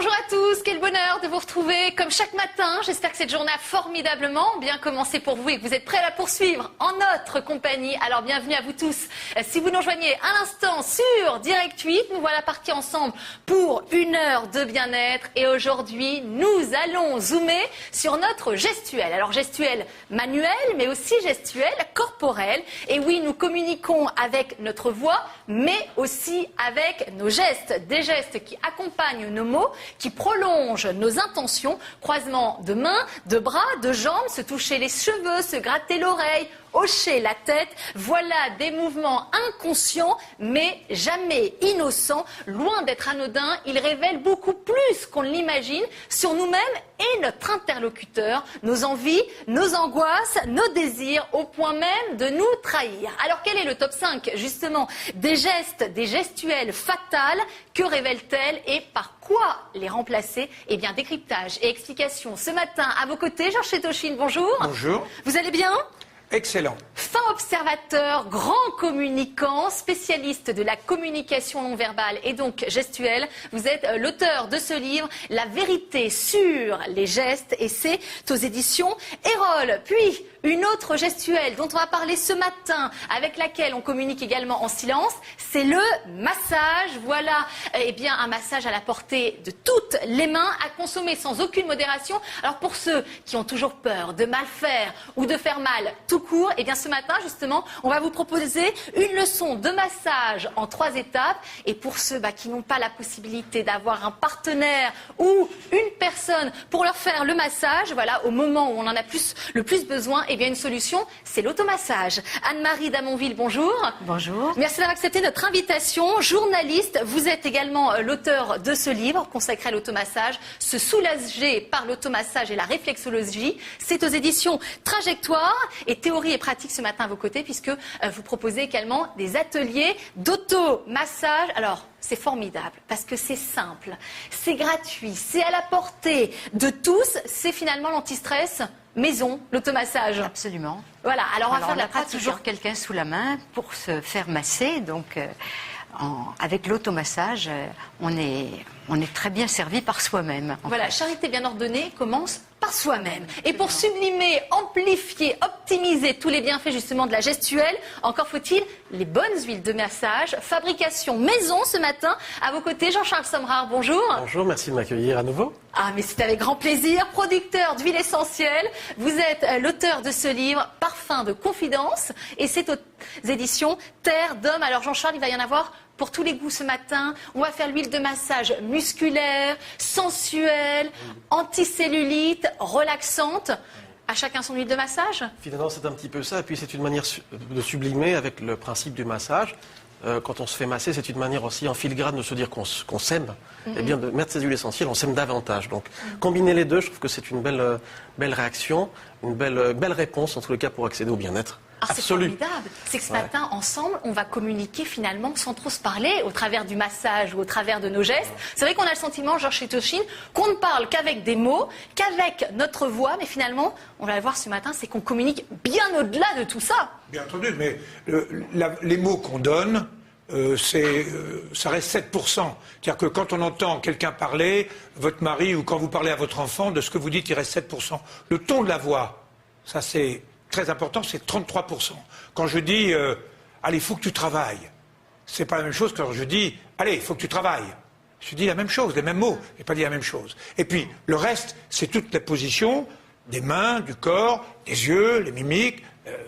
Bonjour à tous, quel bonheur de vous retrouver comme chaque matin. J'espère que cette journée a formidablement bien commencé pour vous et que vous êtes prêts à la poursuivre en notre compagnie. Alors bienvenue à vous tous. Si vous nous rejoignez à l'instant sur Direct 8, nous voilà partis ensemble pour une heure de bien-être. Et aujourd'hui, nous allons zoomer sur notre gestuelle. Alors gestuelle manuelle, mais aussi gestuelle corporelle. Et oui, nous communiquons avec notre voix, mais aussi avec nos gestes. Des gestes qui accompagnent nos mots, qui prolongent nos intentions, croisement de mains, de bras, de jambes, se toucher les cheveux, se gratter l'oreille, hocher la tête. Voilà des mouvements inconscients, mais jamais innocents. Loin d'être anodins, ils révèlent beaucoup plus qu'on ne l'imagine sur nous-mêmes et notre interlocuteur, nos envies, nos angoisses, nos désirs, au point même de nous trahir. Alors quel est le top 5 justement des gestes, des gestuelles fatales? Que révèlent-elles et par quoi les remplacer? Eh bien, décryptage et explication ce matin à vos côtés. Georges Chétochine, bonjour. Bonjour. Vous allez bien? Excellent. Fin observateur, grand communicant, spécialiste de la communication non verbale et donc gestuelle. Vous êtes l'auteur de ce livre, La vérité sur les gestes, et c'est aux éditions Erol. Puis, une autre gestuelle dont on va parler ce matin, avec laquelle on communique également en silence, c'est le massage. Voilà, eh bien, un massage à la portée de toutes les mains, à consommer sans aucune modération. Alors pour ceux qui ont toujours peur de mal faire ou de faire mal tout court, eh bien ce matin justement, on va vous proposer une leçon de massage en 3 étapes. Et pour ceux qui n'ont pas la possibilité d'avoir un partenaire ou une personne pour leur faire le massage, voilà, au moment où on en a le plus besoin, eh bien une solution, c'est l'automassage. Anne-Marie Damonville, bonjour. Bonjour. Merci d'avoir accepté notre invitation. Journaliste, vous êtes également l'auteur de ce livre consacré à l'automassage, Se soulager par l'automassage et la réflexologie. C'est aux éditions Trajectoire. Et théorie et pratique ce matin à vos côtés, puisque vous proposez également des ateliers d'automassage. Alors, c'est formidable parce que c'est simple, c'est gratuit, c'est à la portée de tous. C'est finalement l'antistress maison, l'automassage. Absolument. Voilà, alors on va faire de la n'a pas pratique. toujours quelqu'un sous la main pour se faire masser, donc avec l'automassage, on est très bien servi par soi-même. Voilà, charité bien ordonnée commence par soi-même. Et pour sublimer, amplifier, optimiser tous les bienfaits justement de la gestuelle, encore faut-il les bonnes huiles de massage. Fabrication maison ce matin. À vos côtés, Jean-Charles Sommerard, bonjour. Bonjour, merci de m'accueillir à nouveau. Ah, mais c'est avec grand plaisir. Producteur d'huile essentielle. Vous êtes l'auteur de ce livre, Parfum de confidence. Et c'est aux éditions Terre d'Homme. Alors Jean-Charles, il va y en avoir pour tous les goûts ce matin. On va faire l'huile de massage musculaire, sensuelle, anticellulite, relaxante. À chacun son huile de massage? Finalement, c'est un petit peu ça. Et puis, c'est une manière de sublimer avec le principe du massage. Quand on se fait masser, c'est une manière aussi en filigrane de se dire qu'on s'aime. Et bien, de mettre ces huiles essentielles, on s'aime davantage. Donc, combiner les deux, je trouve que c'est une belle réaction, une belle réponse, en tous les cas, pour accéder au bien-être. Ah, c'est formidable. C'est que ce matin, ensemble, on va communiquer finalement sans trop se parler au travers du massage ou au travers de nos gestes. C'est vrai qu'on a le sentiment, Georges Chétochine, qu'on ne parle qu'avec des mots, qu'avec notre voix, mais finalement, on va le voir ce matin, c'est qu'on communique bien au-delà de tout ça. Bien entendu, mais les mots qu'on donne, ça reste 7%. C'est-à-dire que quand on entend quelqu'un parler, votre mari, ou quand vous parlez à votre enfant, de ce que vous dites, il reste 7%. Le ton de la voix, ça c'est très important, c'est 33%. Quand je dis allez, il faut que tu travailles, c'est pas la même chose que quand je dis allez, il faut que tu travailles. Je dis la même chose, les mêmes mots, et pas dit la même chose. Et puis le reste, c'est toute la position des mains, du corps, des yeux, les mimiques,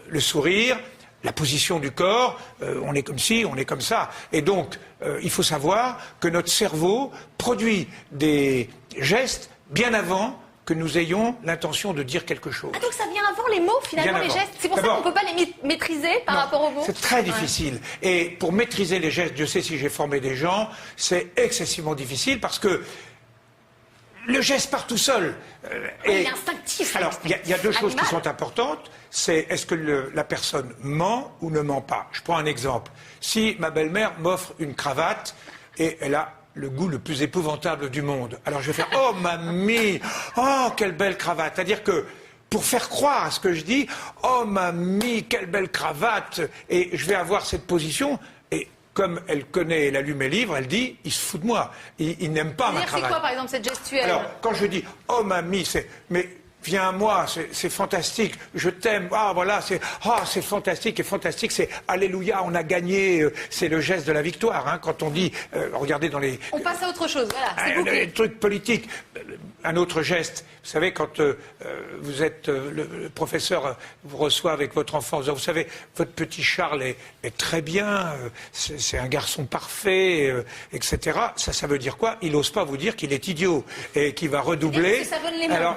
le sourire, la position du corps, on est comme ci, on est comme ça. Et donc, il faut savoir que notre cerveau produit des gestes bien avant que nous ayons l'intention de dire quelque chose. Ah, donc ça vient avant les mots, finalement, les gestes. C'est pour ça qu'on ne peut pas les maîtriser par rapport aux mots. C'est très difficile. Et pour maîtriser les gestes, Dieu sait si j'ai formé des gens, c'est excessivement difficile parce que le geste part tout seul. Il est instinctif. Alors, il y a deux choses qui sont importantes. C'est est-ce que la personne ment ou ne ment pas. Je prends un exemple. Si ma belle-mère m'offre une cravate et elle a le goût le plus épouvantable du monde. Alors je vais faire « Oh, mamie, oh, quelle belle cravate !» C'est-à-dire que pour faire croire à ce que je dis « Oh, mamie, quelle belle cravate !» Et je vais avoir cette position et comme elle connaît l'allume et livre, elle dit, il se fout de moi, il n'aime pas ma cravate. C'est quoi, par exemple, cette gestuelle? Alors, quand je dis, oh mamie, mais viens à moi, c'est fantastique, je t'aime, ah voilà, c'est fantastique, et fantastique, c'est alléluia, on a gagné, c'est le geste de la victoire, hein, quand on dit, regardez dans les... On passe à autre chose, voilà, c'est les trucs politiques. Un autre geste, vous savez, quand vous êtes, le professeur vous reçoit avec votre enfant, vous savez, votre petit Charles est très bien, c'est un garçon parfait, etc. Ça veut dire quoi? Il n'ose pas vous dire qu'il est idiot et qu'il va redoubler. Il savonne les mains. Alors,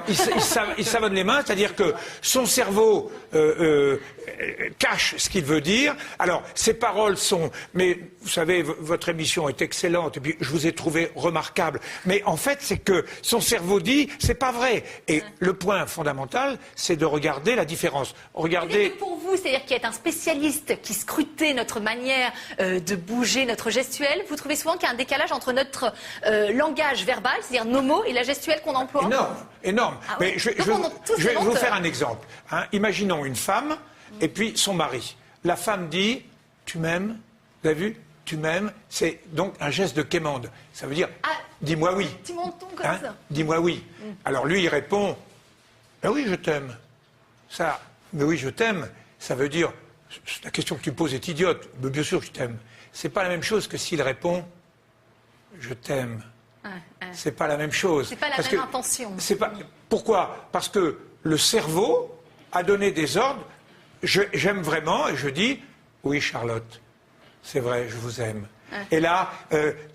il savonne les mains, c'est-à-dire que son cerveau cache ce qu'il veut dire. Alors, ses paroles sont... Mais vous savez, votre émission est excellente, et puis je vous ai trouvé remarquable. Mais en fait, c'est que son cerveau dit, c'est pas vrai. Et le point fondamental, c'est de regarder la différence. Regardez... Pour vous, c'est-à-dire qu'il y a un spécialiste qui scrutait notre manière de bouger, notre gestuelle, vous trouvez souvent qu'il y a un décalage entre notre langage verbal, c'est-à-dire nos mots, et la gestuelle qu'on emploie? Énorme. Ah Mais oui. je vais vous faire un exemple. Hein. Imaginons une femme et puis son mari. La femme dit, tu m'aimes? Vous avez vu? Tu m'aimes? C'est donc un geste de quémande. Ça veut dire, dis-moi oui. Tu m'entends comme ça. Dis-moi oui. Alors lui, il répond, ben oui, je t'aime. Ça, mais oui, je t'aime, ça veut dire, la question que tu poses est idiote. Mais bien sûr, je t'aime. C'est pas la même chose que s'il répond, je t'aime. C'est pas la même chose. C'est pas la même intention. Pourquoi? Parce que le cerveau a donné des ordres. J'aime vraiment et je dis, oui, Charlotte, c'est vrai, je vous aime. Et là,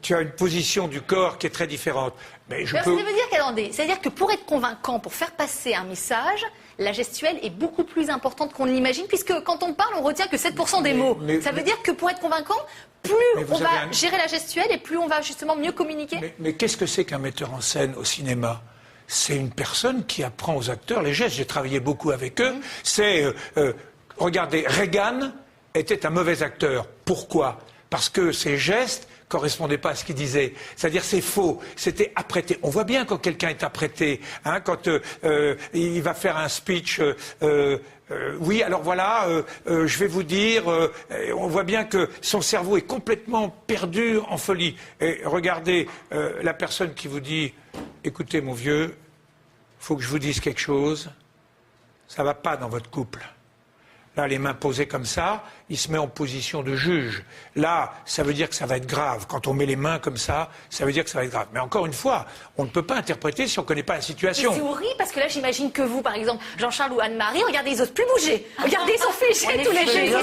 tu as une position du corps qui est très différente. Mais Ça veut dire qu'attendez, c'est-à-dire que pour être convaincant, pour faire passer un message, la gestuelle est beaucoup plus importante qu'on l'imagine, puisque quand on parle, on retient que 7% des mots. Ça veut dire que pour être convaincant, plus on va gérer la gestuelle et plus on va justement mieux communiquer. Mais qu'est-ce que c'est qu'un metteur en scène au cinéma? C'est une personne qui apprend aux acteurs les gestes. J'ai travaillé beaucoup avec eux. Regardez, Reagan était un mauvais acteur. Pourquoi? Parce que ses gestes correspondaient pas à ce qu'il disait. C'est-à-dire c'est faux, c'était apprêté. On voit bien quand quelqu'un est apprêté, hein, quand il va faire un speech. Oui, alors voilà, je vais vous dire, on voit bien que son cerveau est complètement perdu en folie. Et regardez la personne qui vous dit, écoutez mon vieux, faut que je vous dise quelque chose, ça va pas dans votre couple. Là, les mains posées comme ça, il se met en position de juge. Là, ça veut dire que ça va être grave. Quand on met les mains comme ça veut dire que ça va être grave. Mais encore une fois, on ne peut pas interpréter si on ne connaît pas la situation. Mais c'est horrible, parce que là, j'imagine que vous, par exemple, Jean-Charles ou Anne-Marie, regardez, ils n'osent plus bouger. Regardez, ils sont figés tous les deux.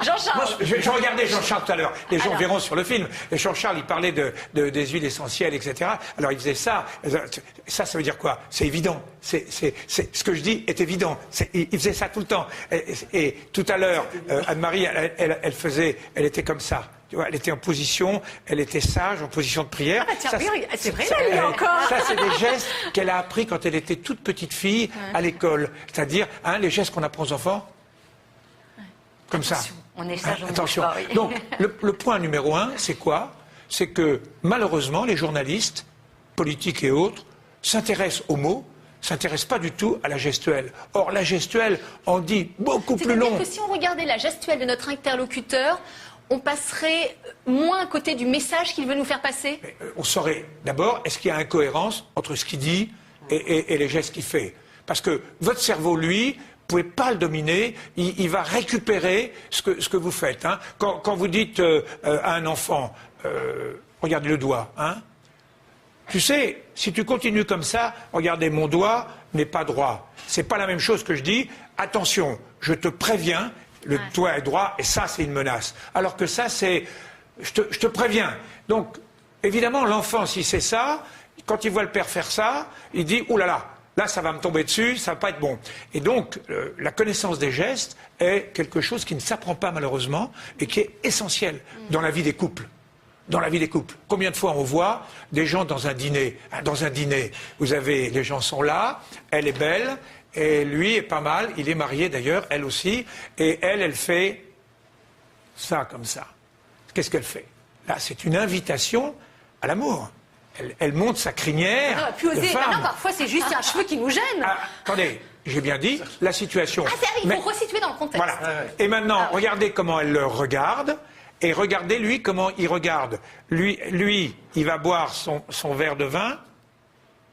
Jean-Charles. Je regardais Jean-Charles tout à l'heure. Les gens verront sur le film. Et Jean-Charles, il parlait des huiles essentielles, etc. Alors, il faisait ça. Ça veut dire quoi? C'est évident. Ce que je dis est évident. Il faisait ça tout le temps. Et tout à l'heure, Anne-Marie, elle était comme ça. Tu vois, elle était en position, elle était sage, en position de prière. C'est vrai, elle est encore. Ça, c'est des gestes qu'elle a appris quand elle était toute petite fille à l'école. C'est-à-dire, les gestes qu'on apprend aux enfants, comme ça. On est sage, attention. Pas, oui. Donc, le point numéro 1, c'est quoi? C'est que, malheureusement, les journalistes, politiques et autres, s'intéressent aux mots, s'intéresse pas du tout à la gestuelle. Or, la gestuelle en dit beaucoup plus long. C'est-à-dire que si on regardait la gestuelle de notre interlocuteur, on passerait moins à côté du message qu'il veut nous faire passer? On saurait, d'abord, est-ce qu'il y a incohérence entre ce qu'il dit et les gestes qu'il fait? Parce que votre cerveau, lui, vous ne pouvez pas le dominer, il va récupérer ce que vous faites. Hein. Quand vous dites à un enfant, regardez le doigt, hein. Tu sais, si tu continues comme ça, regardez, mon doigt n'est pas droit. C'est pas la même chose que je dis, attention, je te préviens, le doigt est droit, et ça, c'est une menace. Alors que ça, c'est, je te préviens. Donc, évidemment, l'enfant, si c'est ça, quand il voit le père faire ça, il dit, oh là là, là, ça va me tomber dessus, ça va pas être bon. Et donc, la connaissance des gestes est quelque chose qui ne s'apprend pas, malheureusement, et qui est essentiel dans la vie des couples. Dans la vie des couples. Combien de fois on voit des gens dans un dîner? Dans un dîner, vous avez, les gens sont là, elle est belle, et lui est pas mal, il est marié d'ailleurs, elle aussi, et elle fait ça comme ça. Qu'est-ce qu'elle fait? Là, c'est une invitation à l'amour. Elle monte sa crinière. Puis oser, de femme. parfois c'est juste un cheveu qui nous gêne. Attendez, j'ai bien dit la situation. Il faut resituer dans le contexte. Voilà. Et maintenant, regardez comment elle le regarde. Et regardez lui comment il regarde. Lui, il va boire son verre de vin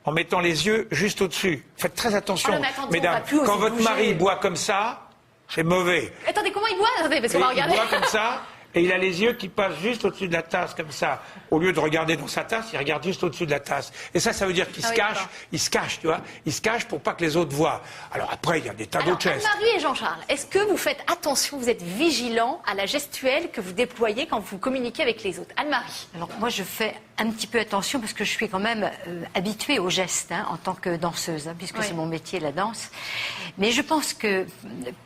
en mettant les yeux juste au-dessus. Faites très attention, Oh non, mais attendez, on mesdames. va plus oser Quand votre bouger. mari boit comme ça, c'est mauvais. Attendez, comment il boit? Attendez, parce qu'on Et va il regarder. boit comme ça, et il a les yeux qui passent juste au-dessus de la tasse, comme ça. Au lieu de regarder dans sa tasse, il regarde juste au-dessus de la tasse. Et ça veut dire qu'il Ah se oui, cache, d'accord. il se cache, tu vois. Il se cache pour pas que les autres voient. Alors après, il y a des tas Alors, d'autres gestes. Anne-Marie et Jean-Charles, est-ce que vous faites attention, vous êtes vigilants à la gestuelle que vous déployez quand vous communiquez avec les autres? Anne-Marie. Alors moi je fais un petit peu attention parce que je suis quand même habituée aux gestes en tant que danseuse, puisque Oui. c'est mon métier la danse. Mais je pense que,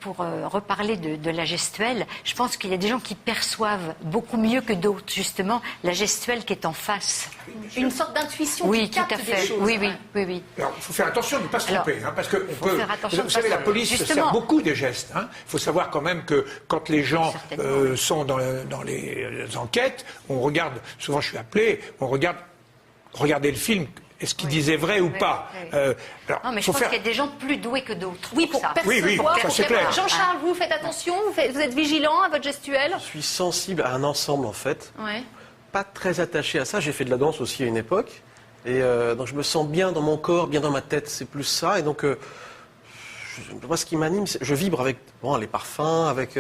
pour reparler de la gestuelle, je pense qu'il y a des gens qui perçoivent beaucoup mieux que d'autres justement la gestuelle qui est en face. Une sorte d'intuition Oui, qui tout capte à des fait. choses. Oui, oui, Ouais. oui, oui. Alors, il faut faire attention de ne pas se Alors, tromper, parce que on peut. faire attention Vous de savez, pas la se- police se Justement. sert beaucoup des gestes. Il faut savoir quand même que quand les gens Certainement. sont dans les enquêtes, on regarde. Souvent, je suis appelé. On regarde. Regardez le film. Est-ce qu'il disait vrai ou pas oui. Alors, Non, mais je faut pense faire- qu'il y a des gens plus doués que d'autres. Oui, pour ça. percevoir. Oui, ça, c'est pour- clair. Jean-Charles, vous faites attention, vous êtes vigilant à votre gestuelle? Je suis sensible à un ensemble, en fait. Ouais. Pas très attaché à ça. J'ai fait de la danse aussi à une époque. Et donc je me sens bien dans mon corps, bien dans ma tête. C'est plus ça. Et donc, moi, ce qui m'anime, je vibre avec les parfums, avec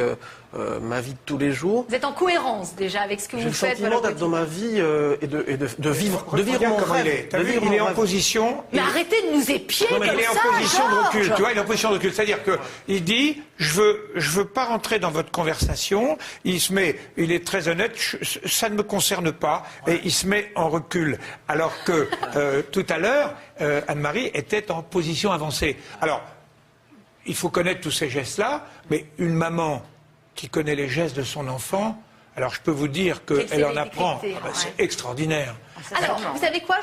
ma vie de tous les jours. Vous êtes en cohérence déjà avec ce que J'ai vous le faites. sentiment voilà, d'être dans ma vie et de vivre Regarde mon comment rêve. il est. T'as de vu, vivre il est mon en rêve. position. Mais arrêtez de nous épier Non, mais comme il est en ça, position de recul, Georges. tu vois, il est en position de recul. C'est-à-dire que il dit, je veux pas rentrer dans votre conversation. Il est très honnête, ça ne me concerne pas, et il se met en recul. Alors que tout à l'heure, Anne-Marie était en position avancée. Alors, il faut connaître tous ces gestes-là, mais une maman qui connaît les gestes de son enfant, alors je peux vous dire Quelle qu'elle en célébrité, apprend. ouais. C'est extraordinaire. Alors, vous savez quoi,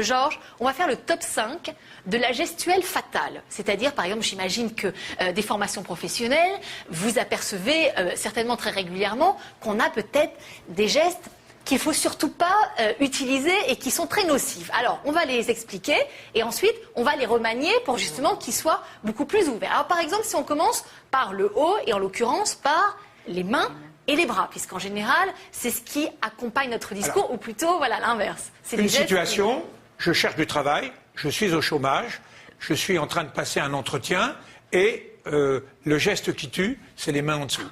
Georges? On va faire le top 5 de la gestuelle fatale. C'est-à-dire, par exemple, j'imagine que des formations professionnelles, vous apercevez certainement très régulièrement qu'on a peut-être des gestes qu'il faut surtout pas utiliser et qui sont très nocifs. Alors, on va les expliquer et ensuite, on va les remanier pour justement qu'ils soient beaucoup plus ouverts. Alors, par exemple, si on commence par le haut et en l'occurrence par les mains et les bras, puisqu'en général, c'est ce qui accompagne notre discours, ou plutôt, voilà, l'inverse. C'est Une des gestes situation, je cherche du travail, je suis au chômage, je suis en train de passer un entretien et le geste qui tue, c'est les mains en dessous.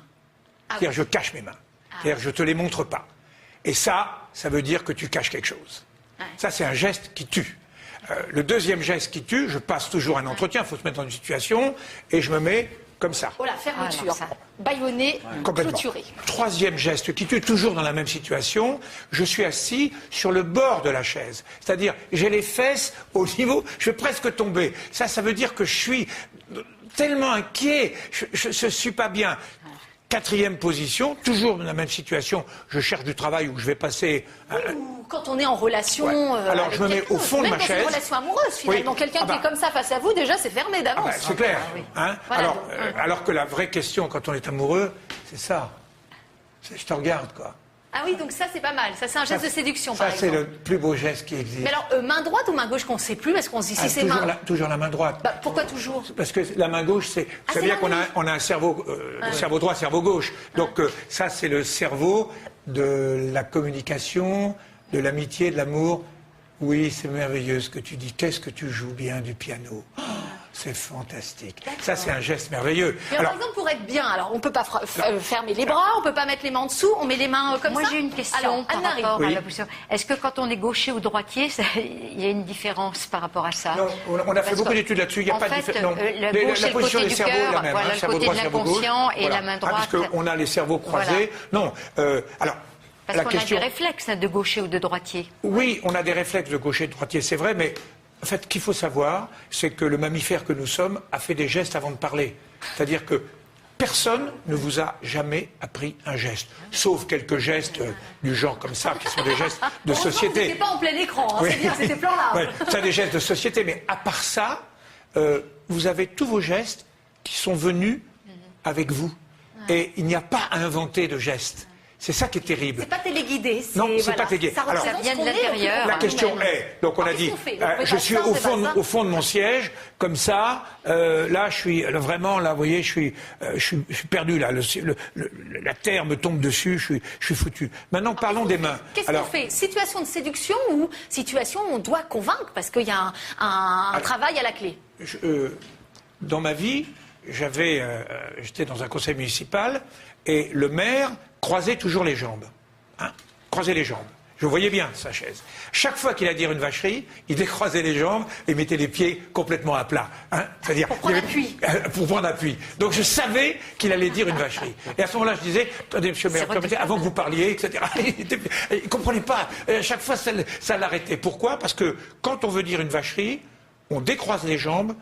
C'est-à-dire je cache mes mains. C'est-à-dire je ne te les montre pas. Et ça veut dire que tu caches quelque chose. Ouais. Ça, c'est un geste qui tue. Le deuxième geste qui tue, je passe toujours un entretien, il faut se mettre dans une situation, et je me mets comme ça. Oh la fermeture, alors ça. bâillonné, Complètement. clôturé. Troisième geste qui tue, toujours dans la même situation, je suis assis sur le bord de la chaise. C'est-à-dire, j'ai les fesses au niveau, je vais presque tomber. Ça veut dire que je suis tellement inquiet, je ne suis pas bien. Quatrième position, toujours dans la même situation, je cherche du travail où je vais passer... Ou quand on est en relation Ouais. Alors, avec je me mets quelqu'un, au fond de même ma dans chaise. une relation amoureuse, finalement. Oui. Quelqu'un Ah qui bah. est comme ça face à vous, déjà, c'est fermé d'avance. Ah bah, c'est clair. Hein Voilà, alors, donc, alors que la vraie question quand on est amoureux, c'est ça. C'est je te regarde, quoi. Ah oui, donc ça, c'est pas mal. Ça, c'est un geste de séduction, par Ça, c'est exemple. le plus beau geste qui existe. Mais alors, main droite ou main gauche qu'on ne sait plus, parce qu'on se dit si c'est main... Toujours la main droite. Bah, pourquoi toujours? Parce que la main gauche, c'est. Vous c'est savez bien la qu'on main. a un cerveau, cerveau droit, cerveau gauche. Donc ça, c'est le cerveau de la communication, de l'amitié, de l'amour. Oui, c'est merveilleux ce que tu dis. Qu'est-ce que tu joues bien du piano. Oh, c'est fantastique. Ça, c'est un geste merveilleux. Mais Alors, par exemple, pour être bien, alors on ne peut pas fermer les bras, on ne peut pas mettre les mains en dessous, on met les mains comme Moi ça. j'ai une question Alors, par Anne-Marie. rapport à Oui. la position. Est-ce que quand on est gaucher ou droitier, il y a une différence par rapport à ça? non, on a fait Parce beaucoup que, d'études là-dessus. Il n'y a en pas de fait, différence. Non. la gauche, c'est le position côté des du cerveaux est cœur, la même. voilà, hein, le cerveau côté droit, de cerveau gauche. l'inconscient et la main droite. Parce qu'on a les cerveaux croisés. Voilà. Non. Alors, Parce la qu'on question. a des réflexes de gaucher ou de droitier. Oui, on a des réflexes de gaucher et de droitier, c'est vrai, mais en fait, ce qu'il faut savoir, c'est que le mammifère que nous sommes a fait des gestes avant de parler. C'est-à-dire que personne ne vous a jamais appris un geste, sauf quelques gestes du genre comme ça, qui sont des gestes de Heureusement que vous société. n'étiez pas en plein écran, hein, Oui. c'est bien, c'était plan large. Ouais, c'est des gestes de société, mais à part ça, vous avez tous vos gestes qui sont venus avec vous. Et il n'y a pas à inventer de gestes. C'est ça qui est terrible. C'est pas téléguidé. Non, c'est pas téléguidé. Ça Alors, représente ça vient ce de qu'on est l'intérieur. La question est, donc on a dit, je suis au fond de mon siège, comme ça, là je suis vraiment, là vous voyez, je suis perdu là, la terre me tombe dessus, je suis foutu. Maintenant parlons des mains. Qu'est-ce qu'on fait? Situation de séduction ou situation où on doit convaincre parce qu'il y a un travail à la clé? Dans ma vie, j'étais dans un conseil municipal et le maire croisait toujours les jambes. Croisait les jambes. Je voyais bien sa chaise. Chaque fois qu'il allait dire une vacherie, il décroisait les jambes et mettait les pieds complètement à plat. C'est-à-dire pour prendre appui. Pour prendre appui. Donc je savais qu'il allait dire une vacherie. Et à ce moment-là, je disais, attendez, monsieur le maire, permettez, avant que vous parliez, etc. Il ne comprenait pas. À chaque fois, ça l'arrêtait. Pourquoi? Parce que quand on veut dire une vacherie, on décroise les jambes,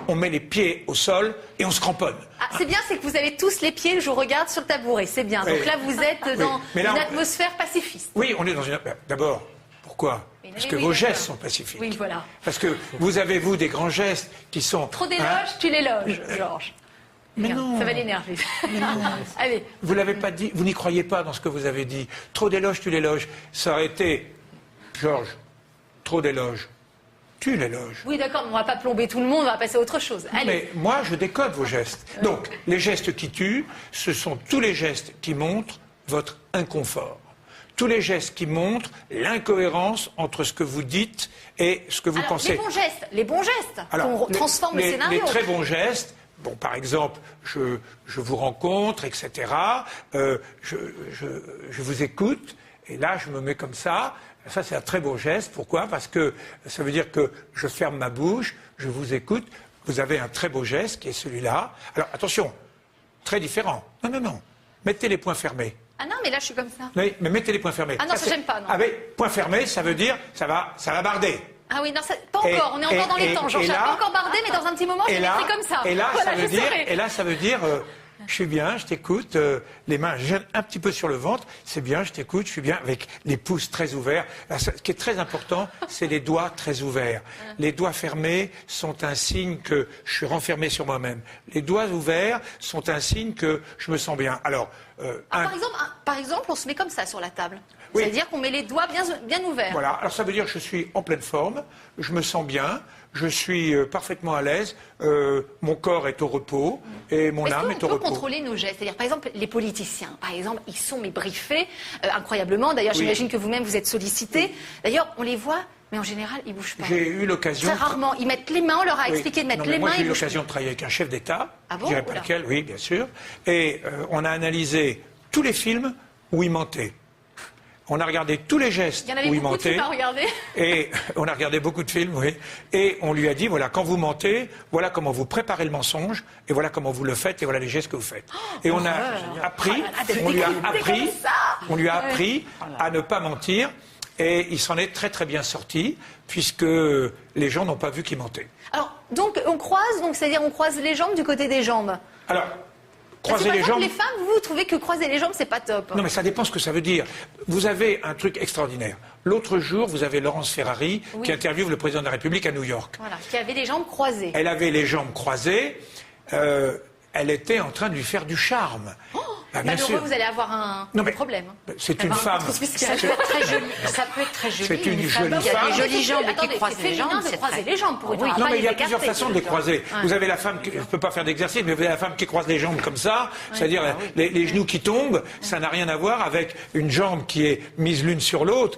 on met les pieds au sol et on se cramponne. C'est bien, c'est que vous avez tous les pieds, je vous regarde sur le tabouret, c'est bien. Donc là, vous êtes dans une atmosphère pacifiste. Oui, on est dans une... D'abord, pourquoi? Parce que vos gestes sont pacifiques. Oui, voilà. Parce que vous avez, vous, des grands gestes qui sont... Trop d'éloges, tu l'éloges, Georges. Mais non. Ça va l'énerver. Allez. Vous l'avez pas dit, vous n'y croyez pas dans ce que vous avez dit. Trop d'éloges, tu l'éloges. Ça aurait été, Georges, trop d'éloges. Tu l'éloges. Oui, d'accord, mais on ne va pas plomber tout le monde, on va passer à autre chose. Allez. Mais moi, je décode vos gestes. Donc, les gestes qui tuent, ce sont tous les gestes qui montrent votre inconfort. Tous les gestes qui montrent l'incohérence entre ce que vous dites et ce que vous pensez. Les bons gestes, qu'on transforme le scénario. Les très bons gestes, bon, par exemple, je vous rencontre, etc. Je vous écoute, et là, je me mets comme ça. Ça, c'est un très beau geste. Pourquoi? Parce que ça veut dire que je ferme ma bouche, je vous écoute. Vous avez un très beau geste qui est celui-là. Alors, attention, très différent. Non. Mettez les poings fermés. Ah non, mais là, je suis comme ça. Oui, mais mettez les poings fermés. Ah non, ça, j'aime pas, non. Ah oui, poings fermés, ça veut dire, ça va barder. Ah oui, non, pas encore. On est encore dans les temps. Genre, pas encore bardé, mais dans un petit moment, je mettrai comme ça. Et là, voilà, ça veut dire... Je suis bien, je t'écoute, les mains un petit peu sur le ventre, c'est bien, je t'écoute, je suis bien, avec les pouces très ouverts. Ce qui est très important, c'est les doigts très ouverts. Les doigts fermés sont un signe que je suis renfermé sur moi-même. Les doigts ouverts sont un signe que je me sens bien. Alors, par exemple, on se met comme ça sur la table. Oui. C'est-à-dire qu'on met les doigts bien ouverts. Voilà, alors ça veut dire que je suis en pleine forme, je me sens bien, je suis parfaitement à l'aise, mon corps est au repos et mon âme est au repos. Est-ce qu'on peut contrôler nos gestes? C'est-à-dire, par exemple, les politiciens, par exemple, ils sont briefés incroyablement. D'ailleurs, j'imagine que vous-même, vous êtes sollicité. D'ailleurs, on les voit, mais en général, ils ne bougent pas. J'ai eu l'occasion... Très rarement. Ils mettent les mains, on leur a expliqué de mettre les mains. Moi, j'ai eu l'occasion de travailler avec un chef d'État, je dirais pas lequel, oui, bien sûr, et on a analysé tous les films où il mentait. On a regardé tous les gestes où il mentait. Il y en avait beaucoup de films à regarder. Et on a regardé beaucoup de films, oui. Et on lui a dit, voilà, quand vous mentez, voilà comment vous préparez le mensonge, et voilà comment vous le faites, et voilà les gestes que vous faites. Et on a appris, on lui a appris à ne pas mentir, et il s'en est très très bien sorti, puisque les gens n'ont pas vu qu'il mentait. Alors, donc on croise, c'est-à-dire on croise les jambes du côté des jambes. Alors, croiser les jambes. Les femmes, vous trouvez que croiser les jambes, c'est pas top? Non, mais ça dépend ce que ça veut dire. Vous avez un truc extraordinaire. L'autre jour, vous avez Laurence Ferrari qui interviewe le président de la République à New York. Voilà, qui avait les jambes croisées. Elle avait les jambes croisées. Elle était en train de lui faire du charme. Bien sûr. Vous allez avoir un problème. C'est une femme. Ça peut être très joli. Ça peut être très joli. C'est une jolie femme. Il y a des jolies jambes qui croisent les jambes. C'est croiser les jambes pour Non, mais il y a plusieurs façons de les croiser. Vous avez la femme qui ne peut pas faire d'exercice, mais vous avez la femme qui croise les jambes comme ça, c'est-à-dire les genoux qui tombent. Ça n'a rien à voir avec une jambe qui est mise l'une sur l'autre.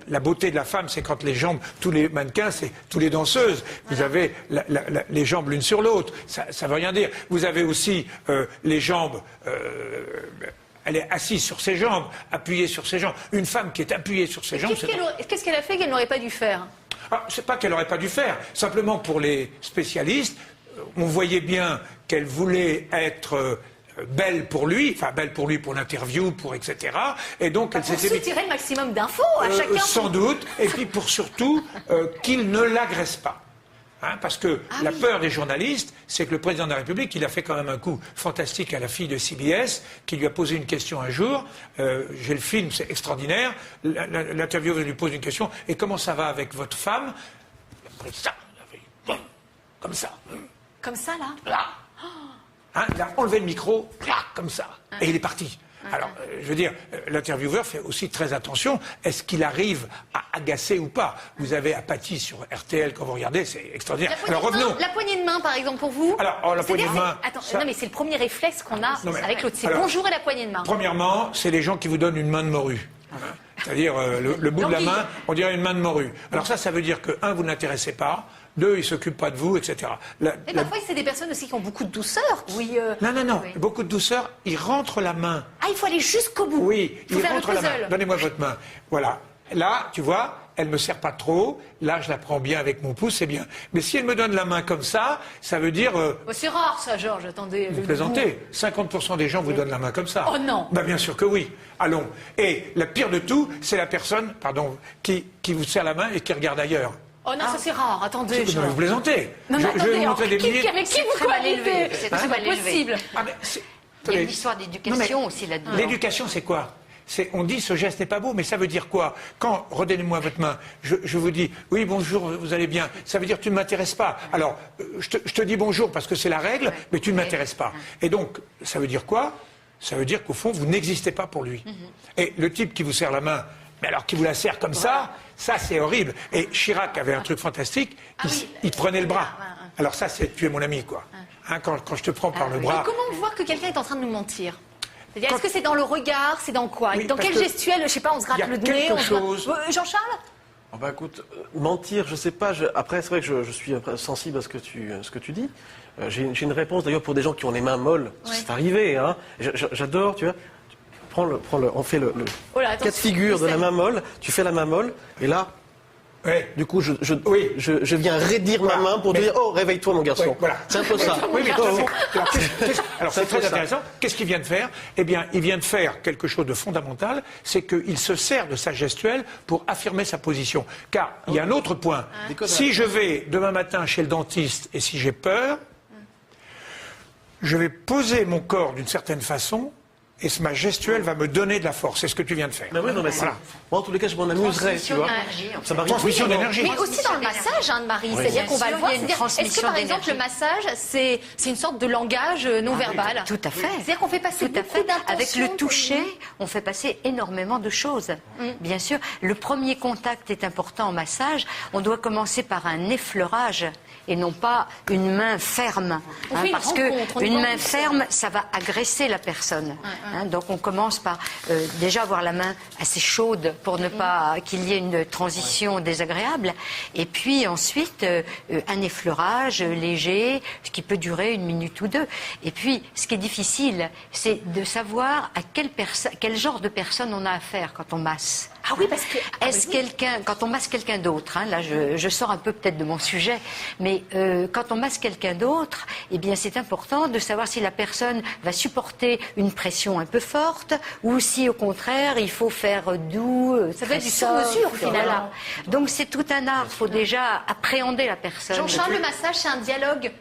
La beauté de la femme, c'est quand les jambes, tous les mannequins, c'est tous les danseuses. Vous avez les jambes l'une sur l'autre. Ça ne veut rien dire. Vous avez aussi les jambes. Elle est assise sur ses jambes, appuyée sur ses jambes. Une femme qui est appuyée sur ses jambes... Qu'est-ce qu'elle a fait qu'elle n'aurait pas dû faire? C'est pas qu'elle n'aurait pas dû faire. Simplement, pour les spécialistes, on voyait bien qu'elle voulait être belle pour lui, enfin belle pour lui pour l'interview, pour etc. Et donc elle s'était soutirer le maximum d'infos à chacun. Sans doute. Et puis pour surtout qu'il ne l'agresse pas. Parce que la peur des journalistes, c'est que le président de la République, il a fait quand même un coup fantastique à la fille de CBS, qui lui a posé une question un jour. J'ai le film, c'est extraordinaire. L'intervieweur lui pose une question. Et comment ça va avec votre femme? Il a pris ça, comme ça. Comme ça, là? Là. Il a enlevé le micro, comme ça. Et il est parti. Alors, je veux dire, l'intervieweur fait aussi très attention. Est-ce qu'il arrive à agacer ou pas? Vous avez Apathie sur RTL quand vous regardez, c'est extraordinaire. Alors revenons. La poignée de main, par exemple, pour vous. Alors, la poignée de main. Attends, non, mais c'est le premier réflexe qu'on a Non, mais- avec l'autre. C'est alors, bonjour et la poignée de main. Premièrement, c'est les gens qui vous donnent une main de morue. C'est-à-dire le bout de la main, on dirait une main de morue. Alors ça veut dire que, un, vous n'intéressez pas, deux, ils ne s'occupent pas de vous, etc. Et parfois, c'est des personnes aussi qui ont beaucoup de douceur. Oui. Non, beaucoup de douceur, ils rentrent la main. Ah, il faut aller jusqu'au bout. Oui, il faut ils faire le rentrent la main. puzzle. Donnez-moi votre main. Voilà. Là, tu vois, elle ne me sert pas trop. Là, je la prends bien avec mon pouce, c'est bien. Mais si elle me donne la main comme ça veut dire... Oh, c'est rare, ça, Georges. Attendez. Vous plaisantez. 50% des gens vous donnent la main comme ça. Oh non. Bah, bien sûr que oui. Allons. Et la pire de tout, c'est la personne, qui vous serre la main et qui regarde ailleurs. Oh non, ça c'est rare. Attendez. Non, mais vous plaisantez. Non, mais Je vais attendez, vous montrer des milliers... avec qui vous très mal élevé. cohabitez? C'est C'est très pas mal élevé. possible. Ah, mais c'est- Il y a une attendez. histoire d'éducation Non, mais aussi là-dedans. L'éducation, c'est quoi? On dit ce geste n'est pas beau, mais ça veut dire quoi? Quand, redonnez-moi votre main, je vous dis, oui, bonjour, vous allez bien, ça veut dire que tu ne m'intéresses pas. Alors, je te dis bonjour parce que c'est la règle, mais tu ne m'intéresses pas. Et donc, ça veut dire quoi? Ça veut dire qu'au fond, vous n'existez pas pour lui. Et le type qui vous serre la main, mais alors qui vous la serre comme ça c'est horrible. Et Chirac avait un truc fantastique, il te prenait le bras. Alors ça, c'est tu es mon ami, quoi. Hein, quand je te prends par le Et bras... comment on voit que quelqu'un est en train de nous mentir? C'est-à-dire, est-ce que c'est dans le regard? C'est dans quoi? Oui, Dans parce quel que gestuel? Je sais pas, on se gratte il y a le nez. quelque chose. Jean-Charles? Oh bah écoute, mentir, je sais pas. Après, c'est vrai que je suis sensible à ce que tu dis. J'ai une réponse d'ailleurs pour des gens qui ont les mains molles. Ouais. C'est arrivé, hein. J'adore, tu vois. On fait le Oh là, cas de attention, figure de la essaye. main molle. Tu fais la main molle, et là, Ouais. du coup, je Oui. viens raidir ma main pour te dire, oh, réveille-toi, mon garçon. Oui, voilà. C'est un peu ça. Oui, mais Oh, attention. oh. Alors, c'est C'est très ça. intéressant. Qu'est-ce qu'il vient de faire? Eh bien, il vient de faire quelque chose de fondamental, c'est qu'il se sert de sa gestuelle pour affirmer sa position. Car il y a un autre point. Si je vais demain matin chez le dentiste et si j'ai peur, je vais poser mon corps d'une certaine façon et ma gestuelle va me donner de la force. C'est ce que tu viens de faire. Mais oui, non, mais Voilà. moi, en tous les cas, je m'en amuserais, tu Transmission vois. d'énergie, en fait. Ça m'arrive Transmission souvent. d'énergie. Mais aussi dans le massage, Anne-Marie. C'est-à-dire qu'on va le Bien sûr, voir. il y a une C'est-à-dire, est-ce que transmission par exemple le d'énergie. massage, c'est une sorte de langage non verbal? Tout à fait. C'est-à-dire qu'on fait passer Tout à beaucoup fait. d'intentions. Avec le toucher, on fait passer énormément de choses. Bien sûr, le premier contact est important en massage. On doit commencer par un effleurage et non pas une main ferme. On fait une parce rencontre, on que est une pas main en douceur. ferme, ça va agresser la personne. Donc on commence par déjà avoir la main assez chaude pour ne pas qu'il y ait une transition désagréable. Et puis ensuite, un effleurage léger, ce qui peut durer 1 minute ou 2. Et puis, ce qui est difficile, c'est de savoir à quel genre de personne on a affaire quand on masse. Ah oui, parce que. Est-ce quelqu'un, quand on masse quelqu'un d'autre, hein, là je sors un peu peut-être de mon sujet, mais quand on masse quelqu'un d'autre, eh bien c'est important de savoir si la personne va supporter une pression un peu forte ou si au contraire il faut faire doux, Ça doit être du très sur-mesure, soft, finalement. voilà. Donc c'est tout un art, il faut déjà appréhender la personne. Jean-Charles, le massage, c'est un dialogue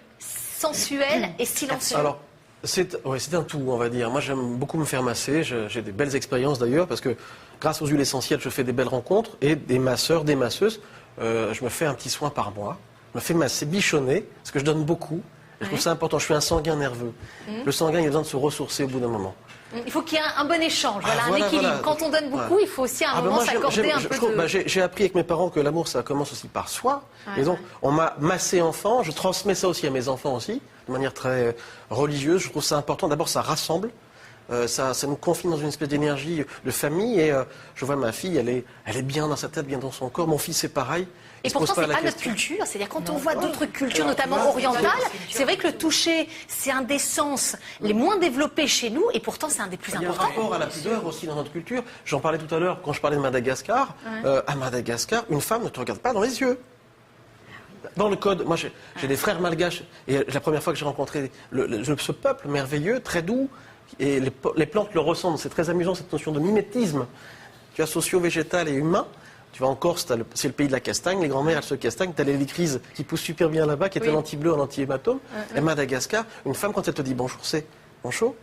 sensuel et silencieux. Alors, c'est un tout, on va dire. Moi, j'aime beaucoup me faire masser. J'ai des belles expériences d'ailleurs, parce que grâce aux huiles essentielles, je fais des belles rencontres et des masseurs, des masseuses. Je me fais un petit soin par mois. Je me fais masser, bichonner, parce que je donne beaucoup. Et je trouve ça important. Je suis un sanguin nerveux. Le sanguin, il a besoin de se ressourcer au bout d'un moment. Il faut qu'il y ait un bon échange, voilà, Voilà, un équilibre. voilà. Quand on donne beaucoup, il faut aussi à un Ah ben moment moi, s'accorder un peu de... j'ai appris avec mes parents que l'amour, ça commence aussi par soi. Et donc, on m'a massé enfant, je transmets ça aussi à mes enfants aussi, de manière très religieuse. Je trouve ça important. D'abord, ça rassemble. Ça nous confine dans une espèce d'énergie de famille. Et je vois ma fille, elle est bien dans sa tête, bien dans son corps. Mon fils, c'est pareil. Et Il se pose pourtant, c'est la pas notre question. culture. C'est-à-dire, quand on voit d'autres cultures, notamment orientales, c'est vrai que le toucher, c'est un des sens les moins développés chez nous, et pourtant, c'est un des plus Il y a un importants. rapport à la pudeur aussi dans notre culture. J'en parlais tout à l'heure quand je parlais de Madagascar. À Madagascar, une femme ne te regarde pas dans les yeux. Dans le code, moi j'ai des frères malgaches, et la première fois que j'ai rencontré ce peuple merveilleux, très doux, et les plantes le ressemblent. C'est très amusant cette notion de mimétisme. Tu as socio-végétal et humain. Tu vas en Corse, c'est le pays de la castagne, les grands-mères elles se castagnent, tu as l'hélicryse qui pousse super bien là-bas, qui est un anti-bleu, un anti-hématome. Et Madagascar, une femme quand elle te dit bonjour, c'est bonjour.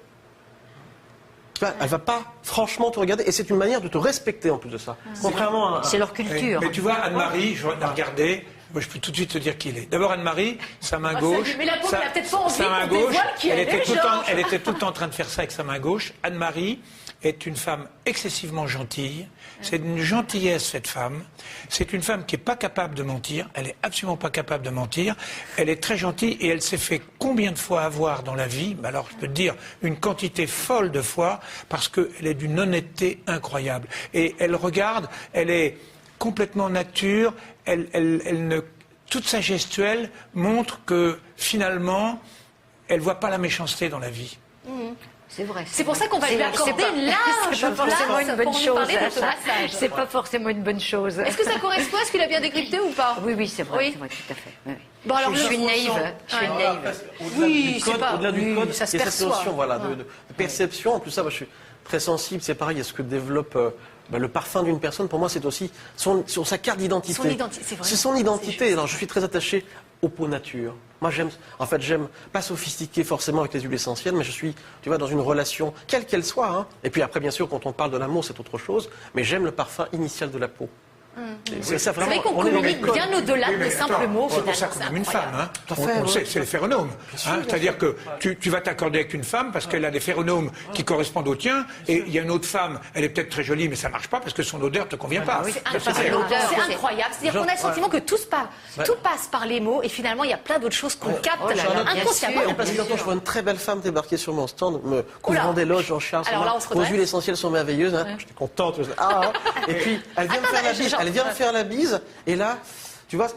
Elle va pas franchement te regarder, et c'est une manière de te respecter en plus de ça. Contrairement à... C'est leur culture. Mais tu vois, Anne-Marie, je l'ai regardée, Moi, je peux tout de suite te dire qui il est. D'abord, Anne-Marie, sa main gauche. Mais la pauvre, elle a peut-être pas envie sa main qu'on gauche, dévoile qui elle elle était est, tout le temps, Georges. elle était tout le temps en train de faire ça avec sa main gauche. Anne-Marie est une femme excessivement gentille. C'est une gentillesse, cette femme. C'est une femme qui n'est pas capable de mentir. Elle est absolument pas capable de mentir. Elle est très gentille et elle s'est fait combien de fois avoir dans la vie? Alors, je peux te dire une quantité folle de fois parce qu'elle est d'une honnêteté incroyable. Et elle regarde, elle est complètement nature. Toute sa gestuelle montre que finalement, elle voit pas la méchanceté dans la vie. C'est vrai. C'est pour ça qu'on va lui accorder une large c'est pas forcément place une bonne pour nous chose. parler d'automassage. C'est pas forcément une bonne chose. Est-ce que ça correspond à ce qu'il a bien décrypté ou pas? Oui, c'est vrai, Oui. c'est vrai, tout à fait. Oui. Bon, alors, je suis naïve. Je suis naïve. Oui, c'est pas- Au-delà du oui, code, ça se il y a cette perçoit. notion voilà, de perception. En plus, ça, moi, je suis très sensible. C'est pareil, à ce que développe le parfum d'une personne. Pour moi, c'est aussi sur sa carte d'identité. Son identité, c'est vrai. C'est son C'est identité. juste. Alors, je suis très attaché au pot nature. Moi, j'aime pas sophistiqué forcément avec les huiles essentielles, mais je suis, tu vois, dans une relation, quelle qu'elle soit. Hein. Et puis après, bien sûr, quand on parle de l'amour, c'est autre chose. Mais j'aime le parfum initial de la peau. C'est ça, C'est vrai vraiment, qu'on on est dans communique le code. bien au-delà de simples mots. C'est pour ça finalement, qu'on aime une femme. Hein. Tout à On fait, le oui. sait, c'est les phéromones. Hein. C'est-à-dire que tu vas t'accorder avec une femme parce qu'elle a des phéromones qui correspondent aux tiens, et il y a une autre femme, elle est peut-être très jolie, mais ça marche pas parce que son odeur te convient pas. C'est Ça, c'est clair. C'est incroyable. C'est-à-dire qu'on a le sentiment que tout passe par les mots et finalement il y a plein d'autres choses qu'on capte Oh là là, bien inconsciemment. sûr. Et parce que quand je vois une très belle femme débarquer sur mon stand, me couvrant Oula. d'éloges, Jean-Charles, Alors là, on se vos redresse. huiles essentielles sont merveilleuses. Hein. J'étais contente. Et puis, elle vient me faire la bise. Elle vient me faire la bise. Et là, tu vois,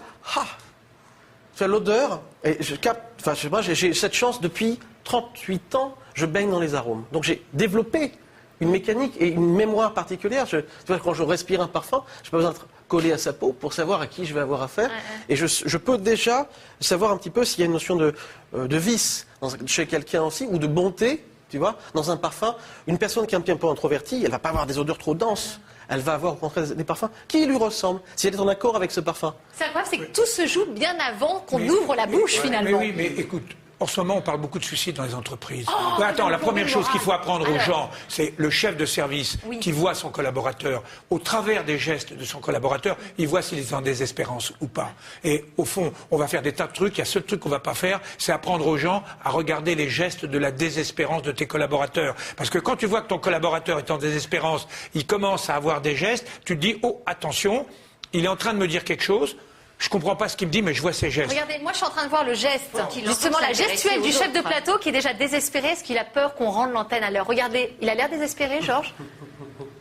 tu as l'odeur. Et je capte. Enfin, je sais pas, j'ai cette chance depuis 38 ans. Je baigne dans les arômes. Donc, j'ai développé une mécanique et une mémoire particulière. Tu vois, quand je respire un parfum, je n'ai pas besoin de coller à sa peau pour savoir à qui je vais avoir affaire. Et je peux déjà savoir un petit peu s'il y a une notion de vice chez quelqu'un aussi, ou de bonté, tu vois, dans un parfum. Une personne qui est un petit peu introvertie, elle ne va pas avoir des odeurs trop denses. Elle va avoir au contraire des parfums qui lui ressemblent, si elle est en accord avec ce parfum. C'est incroyable, c'est que tout se joue bien avant qu'on ouvre la bouche finalement. Mais oui, mais écoute. En ce moment, on parle beaucoup de suicides dans les entreprises. Oh, Attends, la première chose qu'il faut apprendre aux Alors. gens, c'est le chef de service qui voit son collaborateur. Au travers des gestes de son collaborateur, il voit s'il est en désespérance ou pas. Et au fond, on va faire des tas de trucs. Il y a seul truc qu'on va pas faire, c'est apprendre aux gens à regarder les gestes de la désespérance de tes collaborateurs. Parce que quand tu vois que ton collaborateur est en désespérance, il commence à avoir des gestes, tu te dis, oh, attention, il est en train de me dire quelque chose. Je comprends pas ce qu'il me dit, mais je vois ses gestes. Regardez, moi je suis en train de voir le geste, il justement entend la s'intéresser gestuelle aux du chef autres. de plateau qui est déjà désespéré. Est-ce qu'il a peur qu'on rende l'antenne à l'heure? Regardez, il a l'air désespéré, Georges.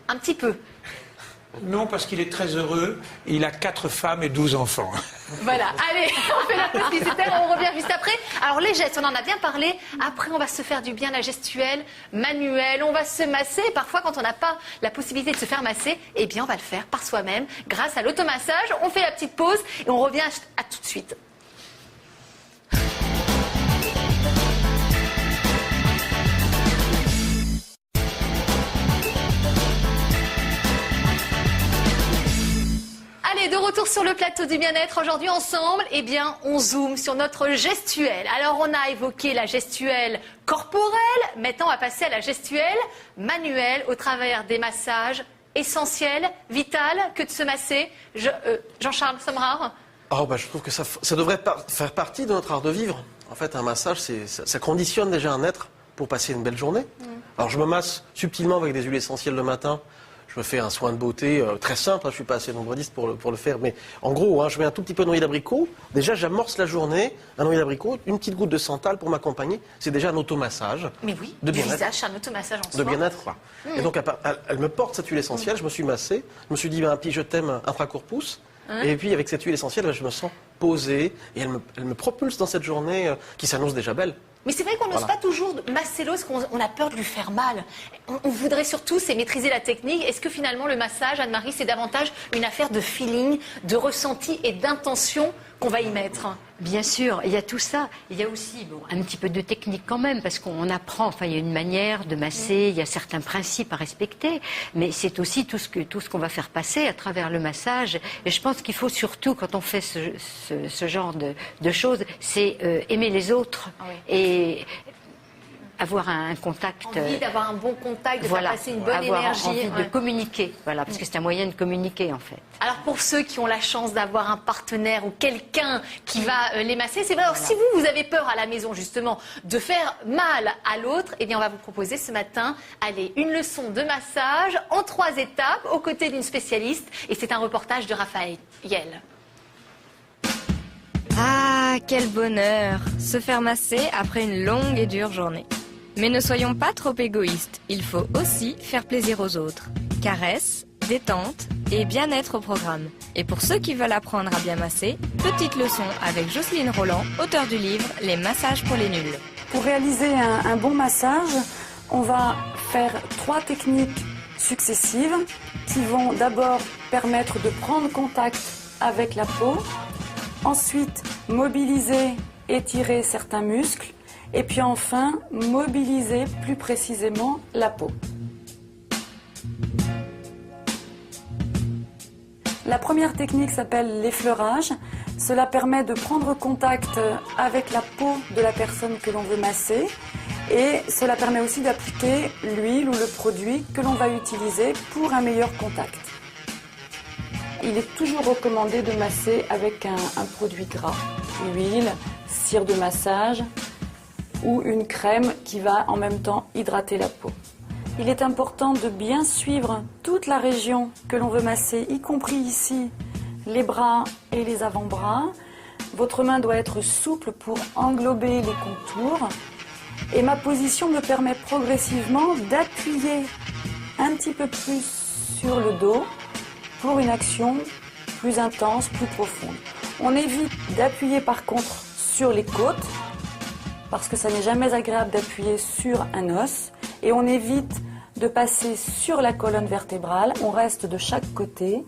Un petit peu. Non, parce qu'il est très heureux. Il a 4 femmes et 12 enfants. Voilà, allez, on fait la pause publicitaire, on revient juste après. Alors les gestes, on en a bien parlé. Après, on va se faire du bien, la gestuelle, manuelle, on va se masser. Et parfois, quand on n'a pas la possibilité de se faire masser, eh bien, on va le faire par soi-même grâce à l'automassage. On fait la petite pause et on revient à tout de suite. Allez, de retour sur le plateau du bien-être. Aujourd'hui, ensemble, eh bien, on zoome sur notre gestuelle. Alors, on a évoqué la gestuelle corporelle. Maintenant, on va passer à la gestuelle manuelle au travers des massages essentiels, vital que de se masser. Jean-Charles Sommerard. Je trouve que ça devrait faire partie de notre art de vivre. En fait, un massage, ça conditionne déjà un être pour passer une belle journée. Alors, je me masse subtilement avec des huiles essentielles le matin. Je me fais un soin de beauté très simple, je ne suis pas assez nombrediste pour le faire, mais en gros, je mets un tout petit peu de noyer d'abricot. Déjà, j'amorce la journée, un noyer d'abricot, une petite goutte de santal pour m'accompagner. C'est déjà un automassage. Mais oui, de du bien-être. visage, c'est un automassage en De soi. bien-être, quoi. Et donc, elle me porte cette huile essentielle, je me suis massé, je me suis dit, un petit je t'aime intracorpus. Et puis, avec cette huile essentielle, je me sens posé, et elle me propulse dans cette journée qui s'annonce déjà belle. Mais c'est vrai qu'on n'ose pas toujours masser l'os, qu'on a peur de lui faire mal. On voudrait surtout, c'est maîtriser la technique. Est-ce que finalement le massage, Anne-Marie, c'est davantage une affaire de feeling, de ressenti et d'intention qu'on va y mettre? Bien sûr, il y a tout ça. Il y a aussi un petit peu de technique quand même, parce qu'on apprend, enfin il y a une manière de masser, il y a certains principes à respecter, mais c'est aussi tout ce qu'on va faire passer à travers le massage. Et je pense qu'il faut surtout, quand on fait ce genre de choses, c'est aimer les autres. Ah oui. Et avoir un contact. Envie d'avoir un bon contact, de Voilà, faire passer une bonne avoir énergie. envie Ouais. de communiquer, voilà, parce que c'est un moyen de communiquer en fait. Alors pour ceux qui ont la chance d'avoir un partenaire ou quelqu'un qui va les masser, c'est vrai. Alors si vous avez peur à la maison justement de faire mal à l'autre, eh bien on va vous proposer ce matin, allez, une leçon de massage en 3 étapes aux côtés d'une spécialiste. Et c'est un reportage de Raphaël. Ah, quel bonheur! Se faire masser après une longue et dure journée. Mais ne soyons pas trop égoïstes, il faut aussi faire plaisir aux autres. Caresses, détente et bien-être au programme. Et pour ceux qui veulent apprendre à bien masser, petite leçon avec Jocelyne Roland, auteure du livre Les massages pour les nuls. Pour réaliser un bon massage, on va faire 3 techniques successives qui vont d'abord permettre de prendre contact avec la peau, ensuite mobiliser, étirer certains muscles, et puis enfin mobiliser plus précisément la peau. La première technique s'appelle l'effleurage. Cela permet de prendre contact avec la peau de la personne que l'on veut masser, et cela permet aussi d'appliquer l'huile ou le produit que l'on va utiliser pour un meilleur contact. Il est toujours recommandé de masser avec un produit gras, huile, cire de massage ou une crème qui va en même temps hydrater la peau. Il est important de bien suivre toute la région que l'on veut masser, y compris ici les bras et les avant-bras. Votre main doit être souple pour englober les contours. Et ma position me permet progressivement d'appuyer un petit peu plus sur le dos pour une action plus intense, plus profonde. On évite d'appuyer par contre sur les côtes, parce que ça n'est jamais agréable d'appuyer sur un os. Et on évite de passer sur la colonne vertébrale. On reste de chaque côté